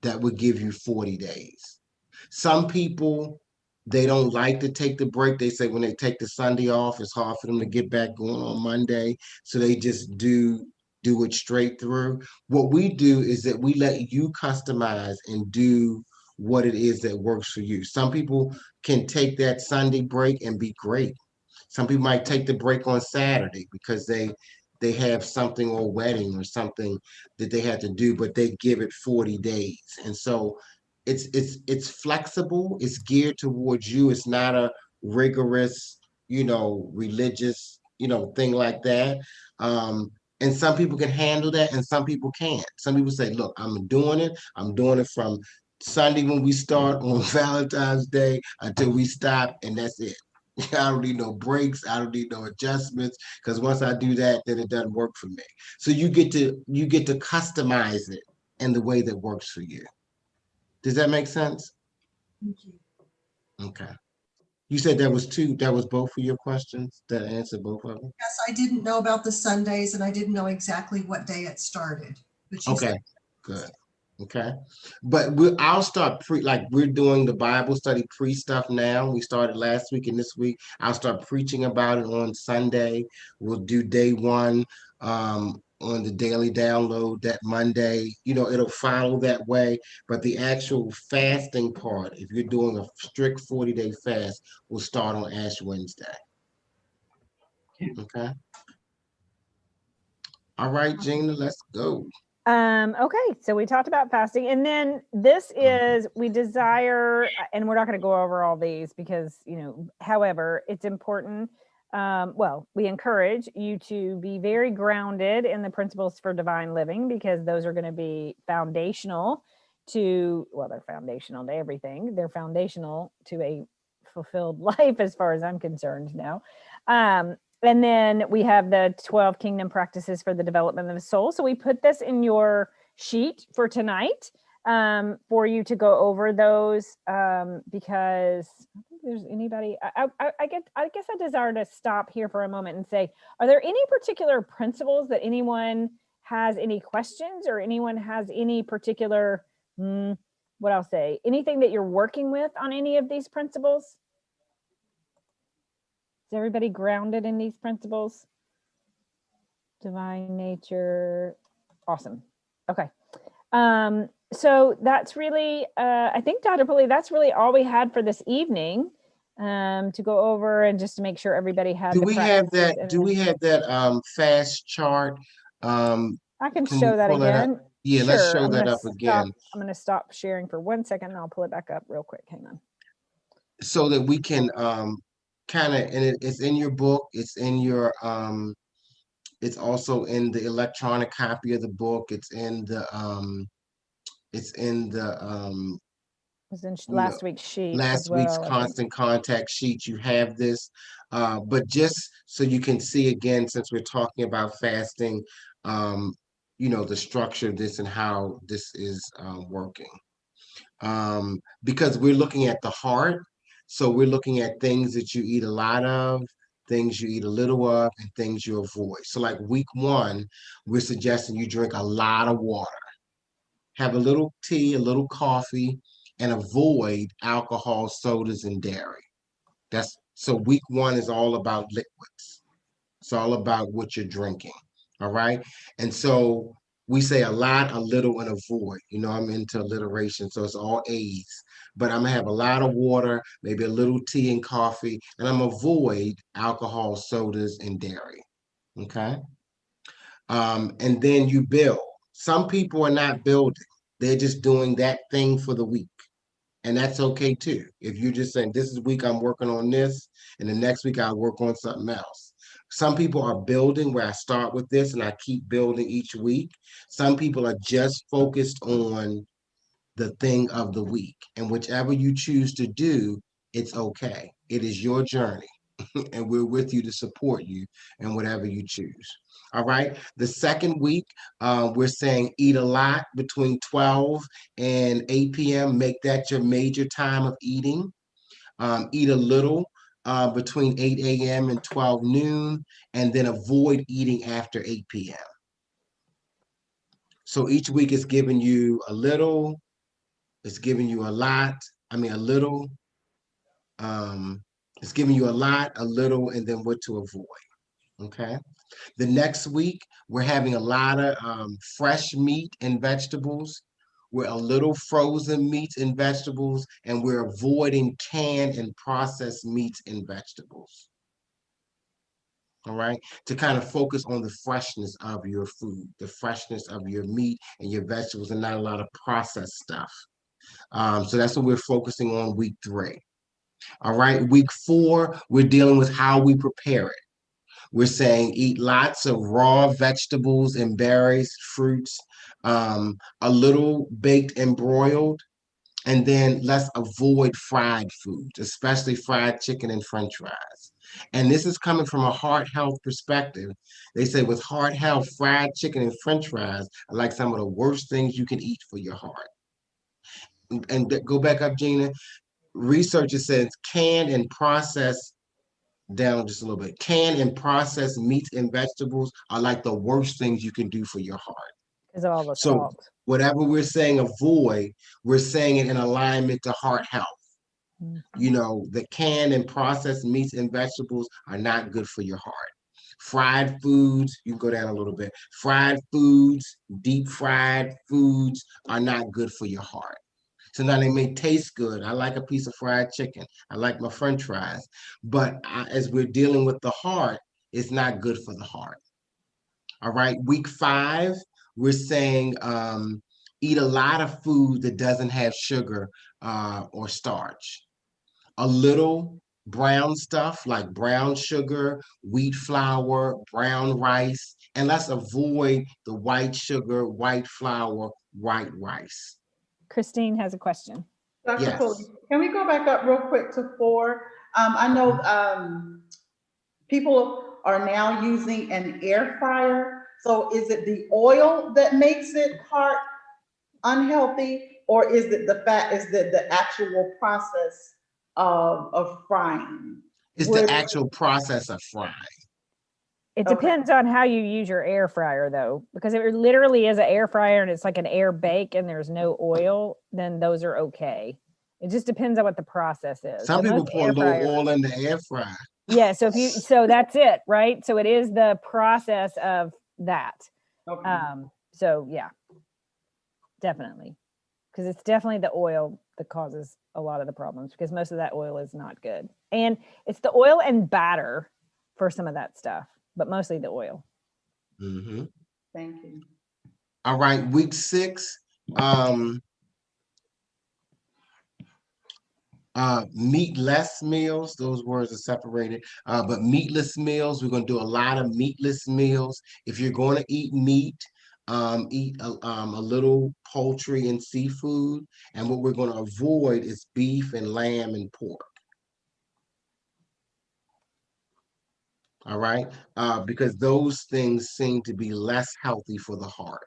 That would give you 40 days. Some people, they don't like to take the break. They say when they take the Sunday off, it's hard for them to get back going on Monday. So they just do it straight through. What we do is that we let you customize and do what it is that works for you. Some people can take that Sunday break and be great. Some people might take the break on Saturday because they have something, or a wedding or something that they have to do, but they give it 40 days. And so it's flexible, it's geared towards you. It's not a rigorous, religious, thing like that. And some people can handle that and some people can't. Some people say, look, I'm doing it from Sunday when we start on Valentine's Day until we stop, and that's it. I don't need no breaks. I don't need no adjustments, because once I do that, then it doesn't work for me. So you get to customize it in the way that works for you. Does that make sense? Thank you. Okay. You said that was both of your questions? That answered both of them? Yes, I didn't know about the Sundays and I didn't know exactly what day it started. But you Okay, said good. Okay. But I'll start we're doing the Bible study stuff now. We started last week and this week. I'll start preaching about it on Sunday. We'll do day 1 on the daily download that Monday. It'll follow that way. But the actual fasting part, if you're doing a strict 40-day fast, will start on Ash Wednesday. Okay. All right, Gina, let's go. Okay, so we talked about fasting, and then this is, we desire, and we're not going to go over all these because, however, it's important. Well, we encourage you to be very grounded in the principles for divine living, because those are going to be foundational to, well, they're foundational to everything. They're foundational to a fulfilled life, as far as I'm concerned now. And then we have the 12 kingdom practices for the development of the soul. So we put this in your sheet for tonight for you to go over those because I don't think there's anybody. I guess I desire to stop here for a moment and say, are there any particular principles that anyone has any questions, or anyone has any particular, what I'll say, anything that you're working with on any of these principles? Is everybody grounded in these principles? Divine nature. Awesome. Okay. So that's really, I think, Dr. Pulley, that's really all we had for this evening to go over, and just to make sure everybody had. Do we have that fast chart? I can Can show we that pull it up? again. Yeah, Sure. let's show that up again. I'm going to stop sharing for 1 second and I'll pull it back up real quick. Hang on. So that we can kind of, and it's in your book, it's in your it's also in the electronic copy of the book, it's in the It was in last week's sheet last as week's well. constant contact sheet. You have this, but just so you can see again, since we're talking about fasting, the structure of this and how this is working. Because we're looking at the heart. So we're looking at things that you eat a lot of, things you eat a little of, and things you avoid. So like week 1, we're suggesting you drink a lot of water, have a little tea, a little coffee, and avoid alcohol, sodas, and dairy. So week 1 is all about liquids. It's all about what you're drinking. All right. And so we say a lot, a little, and avoid. You know, I'm into alliteration, so it's all A's. But I'm gonna have a lot of water, maybe a little tea and coffee, and I'm gonna avoid alcohol, sodas, and dairy. Okay. And then you build. Some people are not building, they're just doing that thing for the week. And that's okay too. If you're just saying, this is week I'm working on this, and the next week I'll work on something else. Some people are building where I start with this and I keep building each week. Some people are just focused on the thing of the week. And whichever you choose to do, it's okay. It is your journey. And we're with you to support you in whatever you choose. All right. The second week, we're saying eat a lot between 12 and 8 p.m. Make that your major time of eating. Eat a little between 8 a.m. and 12 noon, and then avoid eating after 8 p.m. So each week is giving you a little, it's giving you a lot. I mean, a little. It's giving you a lot, a little, and then what to avoid. Okay. The next week, we're having a lot of fresh meat and vegetables. We're a little frozen meats and vegetables, and we're avoiding canned and processed meats and vegetables. All right, to kind of focus on the freshness of your food, the freshness of your meat and your vegetables, and not a lot of processed stuff. So that's what we're focusing on week 3. All right, week 4, we're dealing with how we prepare it. We're saying eat lots of raw vegetables and berries, fruits, a little baked and broiled, and then let's avoid fried foods, especially fried chicken and French fries. And this is coming from a heart health perspective. They say with heart health, fried chicken and French fries are like some of the worst things you can eat for your heart. And go back up, Gina. Researchers says canned and processed down just a little bit. Canned and processed meats and vegetables are like the worst things you can do for your heart. Because of all the So salt. whatever we're saying avoid, we're saying it in alignment to heart health. You know, the canned and processed meats and vegetables are not good for your heart. Fried foods, you can go down a little bit. Fried foods, deep fried foods are not good for your heart. So now they may taste good. I like a piece of fried chicken. I like my French fries. But as we're dealing with the heart, it's not good for the heart. All right. Week 5, we're saying eat a lot of food that doesn't have sugar or starch. A little brown stuff like brown sugar, wheat flour, brown rice, and let's avoid the white sugar, white flour, white rice. Christine has a question. Dr. Pulley, Yes. can we go back up real quick to 4? I know people are now using an air fryer. So is it the oil that makes it heart unhealthy, or is it the fat? Is the actual process of frying? It's the actual process of frying. It Okay. depends on how you use your air fryer, though, because if it literally is an air fryer and it's like an air bake and there's no oil, then those are okay. It just depends on what the process is. Some But people most pour a air little fryers, oil in the air fryer. yeah. So that's it, right? So it is the process of that. Okay. So yeah, definitely, because it's definitely the oil that causes a lot of the problems, because most of that oil is not good, and it's the oil and batter for some of that stuff, but mostly the oil. Mm-hmm. Thank you. All right, week 6, meatless meals. Those words are separated, but meatless meals. We're going to do a lot of meatless meals. If you're going to eat meat, eat a little poultry and seafood. And what we're going to avoid is beef and lamb and pork. All right, because those things seem to be less healthy for the heart.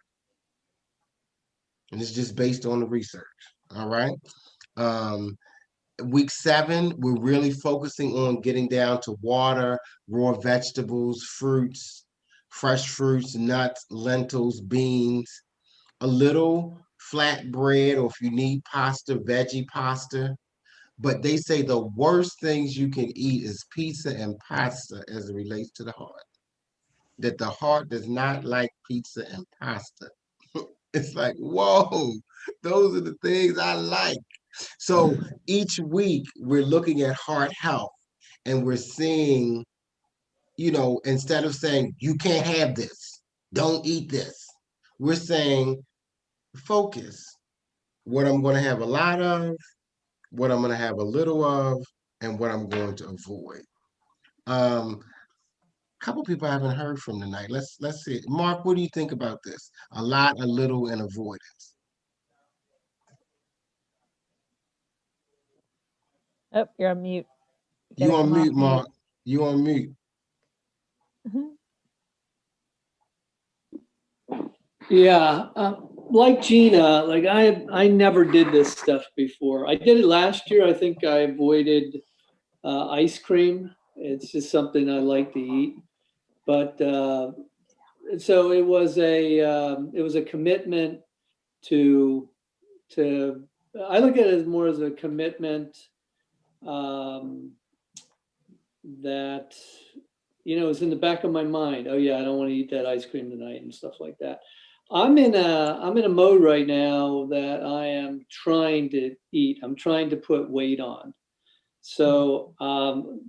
And it's just based on the research. All right. week 7, we're really focusing on getting down to water, raw vegetables, fruits, fresh fruits, nuts, lentils, beans, a little flat bread, or if you need pasta, veggie pasta. But they say the worst things you can eat is pizza and pasta as it relates to the heart. That the heart does not like pizza and pasta. It's like, whoa, those are the things I like. So each week we're looking at heart health, and we're seeing, instead of saying, you can't have this, don't eat this, we're saying, focus what I'm going to have a lot of, what I'm going to have a little of, and what I'm going to avoid. Couple people I haven't heard from tonight. Let's see. Mark, what do you think about this? A lot, a little, and avoidance. Oh, you're on mute. You Gotta on come off mute, Mark. You on mute. Mhm. Yeah, like Gina, like I never did this stuff before. I did it last year. I think I avoided ice cream. It's just something I like to eat. But so it was a commitment to I look at it as more as a commitment that is in the back of my mind. Oh yeah, I don't want to eat that ice cream tonight and stuff like that. I'm in a mode right now that I am trying to eat. I'm trying to put weight on. So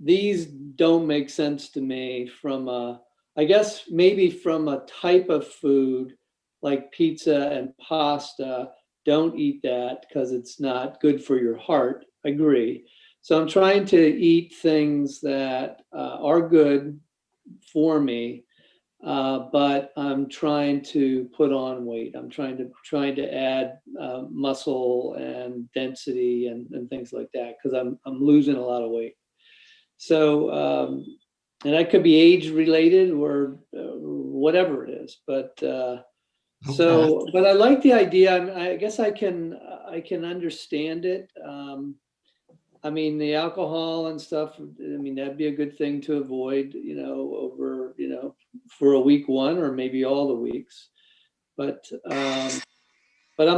these don't make sense to me from I guess maybe from a type of food like pizza and pasta. Don't eat that because it's not good for your heart. I agree. So I'm trying to eat things that are good for me, but I'm trying to put on weight. I'm trying to add muscle and density and things like that because I'm losing a lot of weight. So and that could be age related or whatever it is, but but I like the idea. I guess I can understand it. I mean, the alcohol and stuff, I mean, that'd be a good thing to avoid, over, for a week 1 or maybe all the weeks. But I'm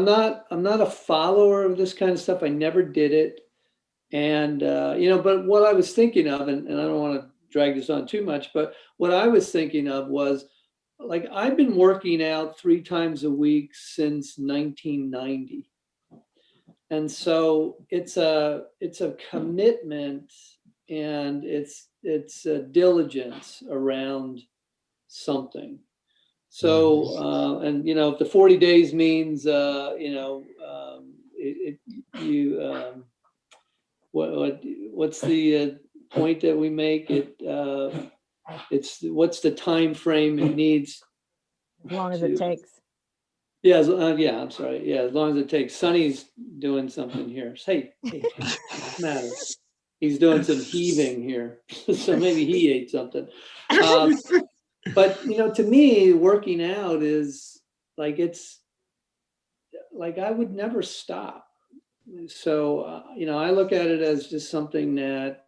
not a follower of this kind of stuff. I never did it. And, but what I was thinking of, and I don't want to drag this on too much, but what I was thinking of was, like, I've been working out 3 times a week since 1990. And so it's a commitment, and it's a diligence around something. So and if the 40 days means what's the point that we make it? It's what's the time frame it needs? as long as it takes. Yeah, I'm sorry. Yeah, as long as it takes. Sonny's doing something here. Hey, what's the matter? He's doing some heaving here, so maybe he ate something. But to me, working out is like it's like I would never stop. So I look at it as just something that,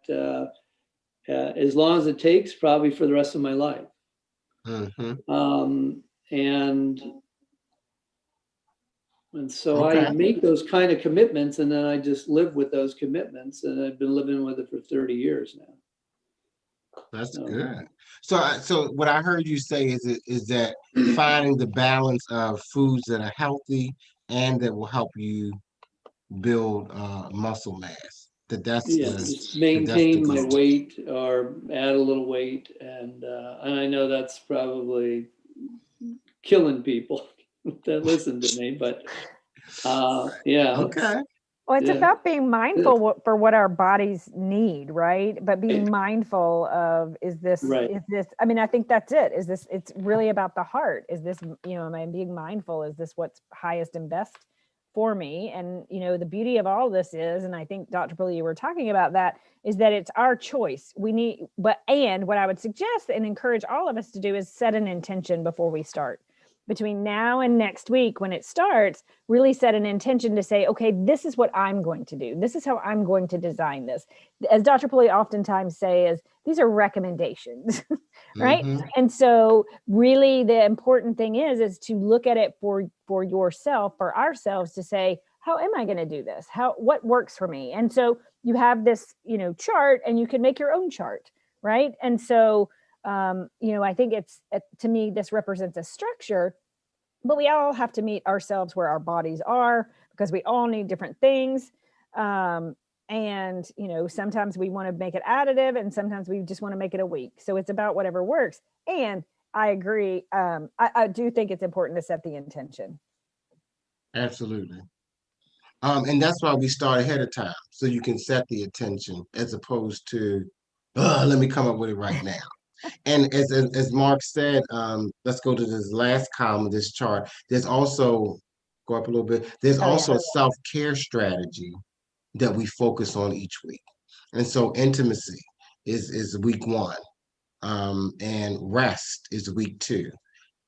as long as it takes, probably for the rest of my life. And so I make those kind of commitments, and then I just live with those commitments, and I've been living with it for 30 years now. That's good. So what I heard you say is that finding the balance of foods that are healthy and that will help you build muscle mass. Just maintain my weight or add a little weight, and I know that's probably killing people that listen to me, but yeah. Okay. Well, it's about being mindful for what our bodies need, right? But being mindful of, is this, I mean, I think that's it. It's really about the heart. Is this, am I being mindful? Is this what's highest and best for me? And, the beauty of all this is, and I think Dr. Pulley, you were talking about that, is that it's our choice. And what I would suggest and encourage all of us to do is set an intention before we start. between now and next week when it starts, really set an intention to say, okay, this is what I'm going to do. This is how I'm going to design this. As Dr. Pulley oftentimes says, these are recommendations, right? Mhm. And so really the important thing is to look at it for yourself, for ourselves, to say, how am I going to do this? What works for me? And so you have this, chart, and you can make your own chart, right? And so, I think to me, this represents a structure, but we all have to meet ourselves where our bodies are, because we all need different things. And, sometimes we want to make it additive, and sometimes we just want to make it a week. So it's about whatever works. And I agree. I do think it's important to set the intention. Absolutely. And that's why we start ahead of time, so you can set the intention as opposed to, let me come up with it right now. And as Mark said, let's go to this last column of this chart. There's also, go up a little bit, there's also a self-care strategy that we focus on each week. And so intimacy is week 1, and rest is week 2,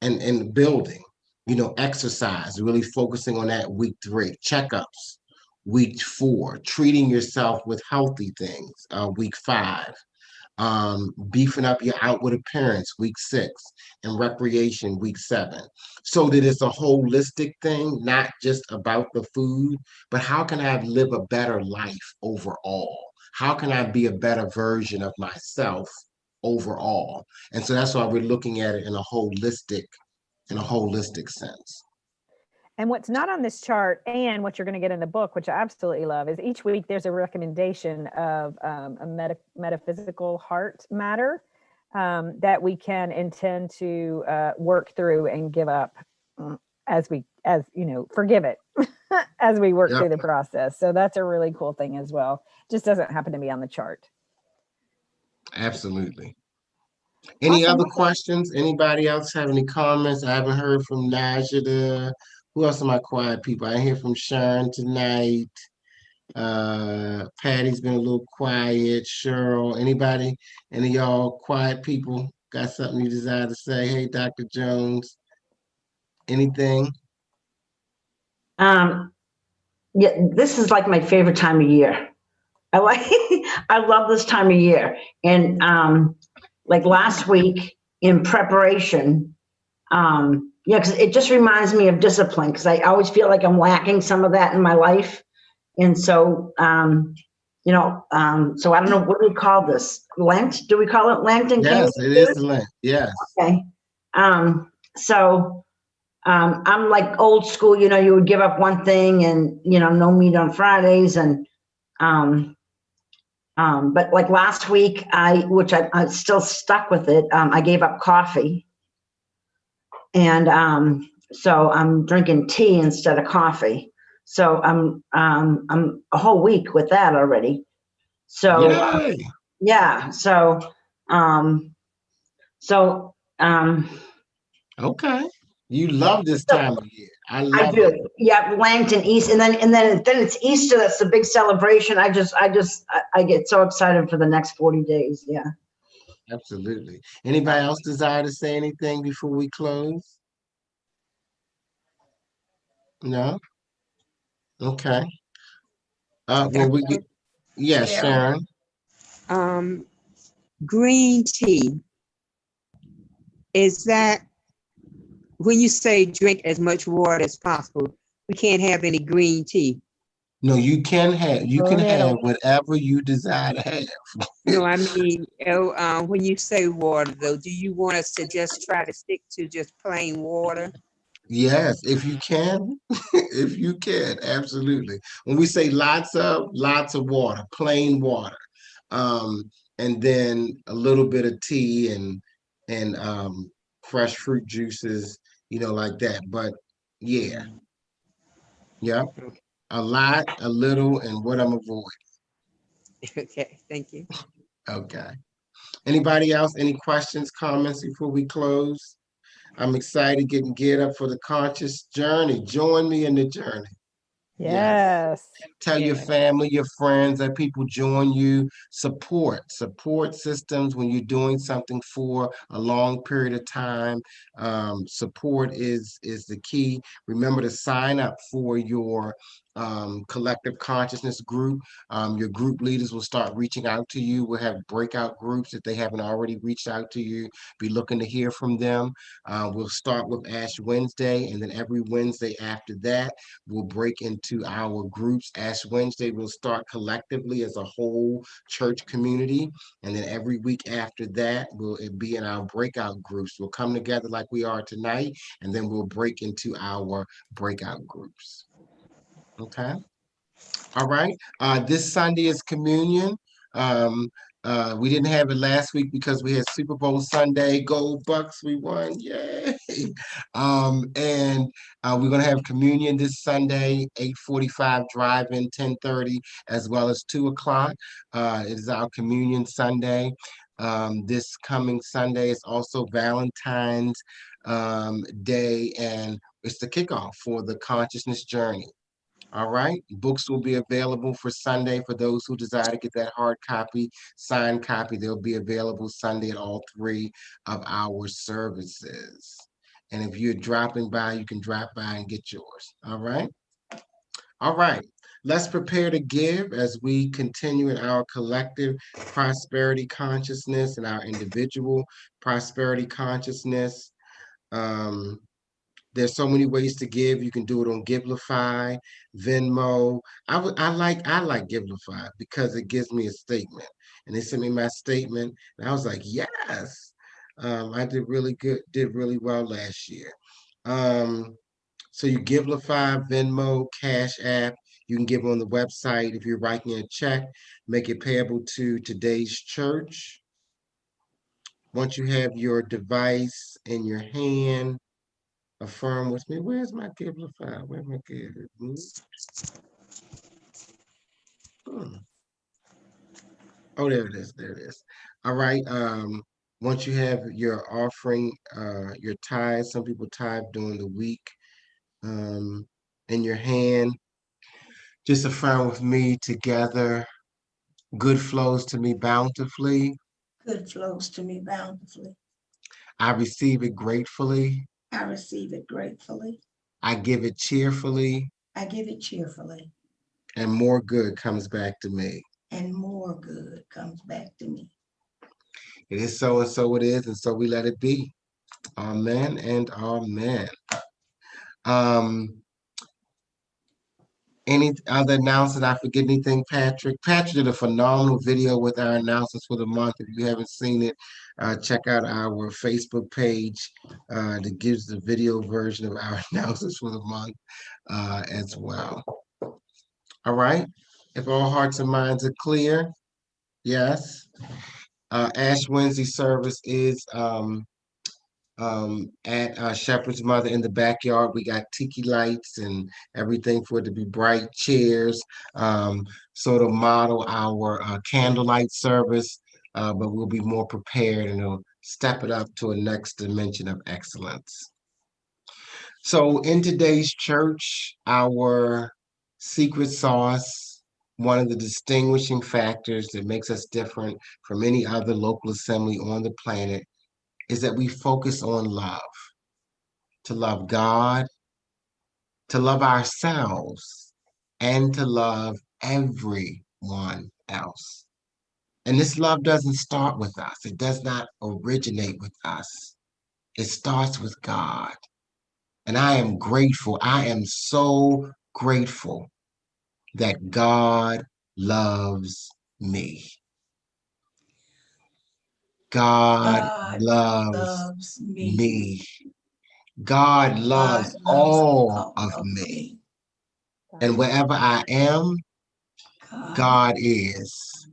and building, exercise, really focusing on that week 3, checkups, week 4, treating yourself with healthy things, week 5, beefing up your outward appearance, week 6, and recreation, week 7. So that it's a holistic thing, not just about the food, but how can I live a better life overall? How can I be a better version of myself overall? And so that's why we're looking at it in a holistic sense. And what's not on this chart, and what you're going to get in the book, which I absolutely love, is each week there's a recommendation of a metaphysical heart matter that we can intend to work through and give up as forgive it as we work through the process. So that's a really cool thing as well. Just doesn't happen to be on the chart. Absolutely. Any Awesome. other questions? Anybody else have any comments? I haven't heard from Najida. Who else are my quiet people? I didn't hear from Sharon tonight. Patty's been a little quiet. Cheryl, anybody? Any of y'all quiet people got something you desire to say? Hey, Dr. Jones, anything? Yeah, this is like my favorite time of year. I love this time of year. And like last week in preparation, because it just reminds me of discipline, because I always feel like I'm lacking some of that in my life. And so, so I don't know, what do we call this? Lent? Do we call it Lent? Yes, it is Lent. Yes. Okay. So I'm like old school, you would give up one thing and, no meat on Fridays. And, but like last week, which I still stuck with it. I gave up coffee. And so I'm drinking tea instead of coffee. So I'm a whole week with that already. So Yay. yeah. So okay. You love this time of year. I do. it. Yeah, Lent and Easter, and then it's Easter. That's the big celebration. I get so excited for the next 40 days. Yeah. Absolutely. Anybody else desire to say anything before we close? No? Okay. Yes, Sharon. Green tea, is that when you say drink as much water as possible, we can't have any green tea? No, you can have whatever you desire to have. No, I mean, when you say water, though, do you want us to just try to stick to just plain water? Yes, if you can, if you can, absolutely. When we say lots of water, plain water, and then a little bit of tea and fresh fruit juices, like that. But yeah, a lot, a little, and what I'm avoiding. Okay, thank you. Okay. Anybody else? Any questions, comments before we close? I'm excited getting geared up for the conscious journey. Join me in the journey. Yes. Tell your family, your friends, that people join you. Support systems when you're doing something for a long period of time. Support is the key. Remember to sign up for your collective consciousness group. Your group leaders will start reaching out to you. We'll have breakout groups if they haven't already reached out to you. Be looking to hear from them. We'll start with Ash Wednesday, and then every Wednesday after that, we'll break into our groups. Ash Wednesday, we'll start collectively as a whole church community. And then every week after that, we'll be in our breakout groups. We'll come together like we are tonight, and then we'll break into our breakout groups. Okay. All right. This Sunday is communion. Um, we didn't have it last week because we had Super Bowl Sunday. Gold Bucks, we won. Yay. And we're going to have communion this Sunday, 8:45 drive-in, 10:30, as well as 2 o'clock. It is our communion Sunday. This coming Sunday is also Valentine's Day, and it's the kickoff for the consciousness journey. All right. Books will be available for Sunday for those who desire to get that hard copy, signed copy. They'll be available Sunday at all 3 of our services. And if you're dropping by, you can drop by and get yours. All right. All right. Let's prepare to give as we continue in our collective prosperity consciousness and our individual prosperity consciousness. There's so many ways to give. You can do it on Givelify, Venmo. I like Givelify because it gives me a statement. And they sent me my statement, and I was like, yes. I did really good, did really well last year. So you Givelify, Venmo, Cash App. You can give on the website. If you're writing a check, make it payable to today's church. Once you have your device in your hand, affirm with me. Where's my Givelify? Where's my Givelify? Oh, there it is. There it is. All right. Once you have your offering, your tithe, some people tithe during the week, in your hand, just affirm with me together. Good flows to me bountifully. Good flows to me bountifully. I receive it gratefully. I receive it gratefully. I give it cheerfully. I give it cheerfully. And more good comes back to me. And more good comes back to me. It is so, and so it is, and so we let it be. Amen and amen. Any other announcements? I forget anything, Patrick? Patrick did a phenomenal video with our announcements for the month. If you haven't seen it, check out our Facebook page that gives the video version of our announcements for the month as well. All right. If all hearts and minds are clear, yes. Ash Wednesday service is at Shepherd's Mother in the backyard. We got tiki lights and everything for it to be bright, chairs, sort of model our candlelight service, but we'll be more prepared and it'll step it up to a next dimension of excellence. So in today's church, our secret sauce, one of the distinguishing factors that makes us different from any other local assembly on the planet is that we focus on love, to love God, to love ourselves, and to love everyone else. And this love doesn't start with us. It does not originate with us. It starts with God. And I am grateful. I am so grateful that God loves me. God loves me. God loves all of me. And wherever I am, God is.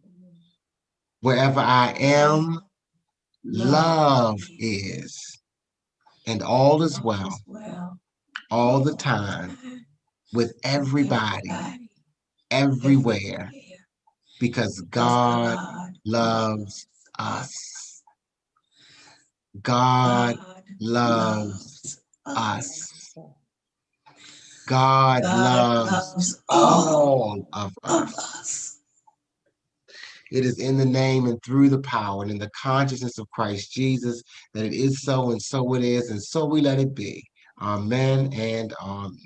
Wherever I am, love is. And all is well, all the time, with everybody, everywhere, because God loves us. God loves us. God God loves loves all all of of us. us. It is in the name and through the power and in the consciousness of Christ Jesus that it is so, and so it is, and so we let it be. Amen and amen.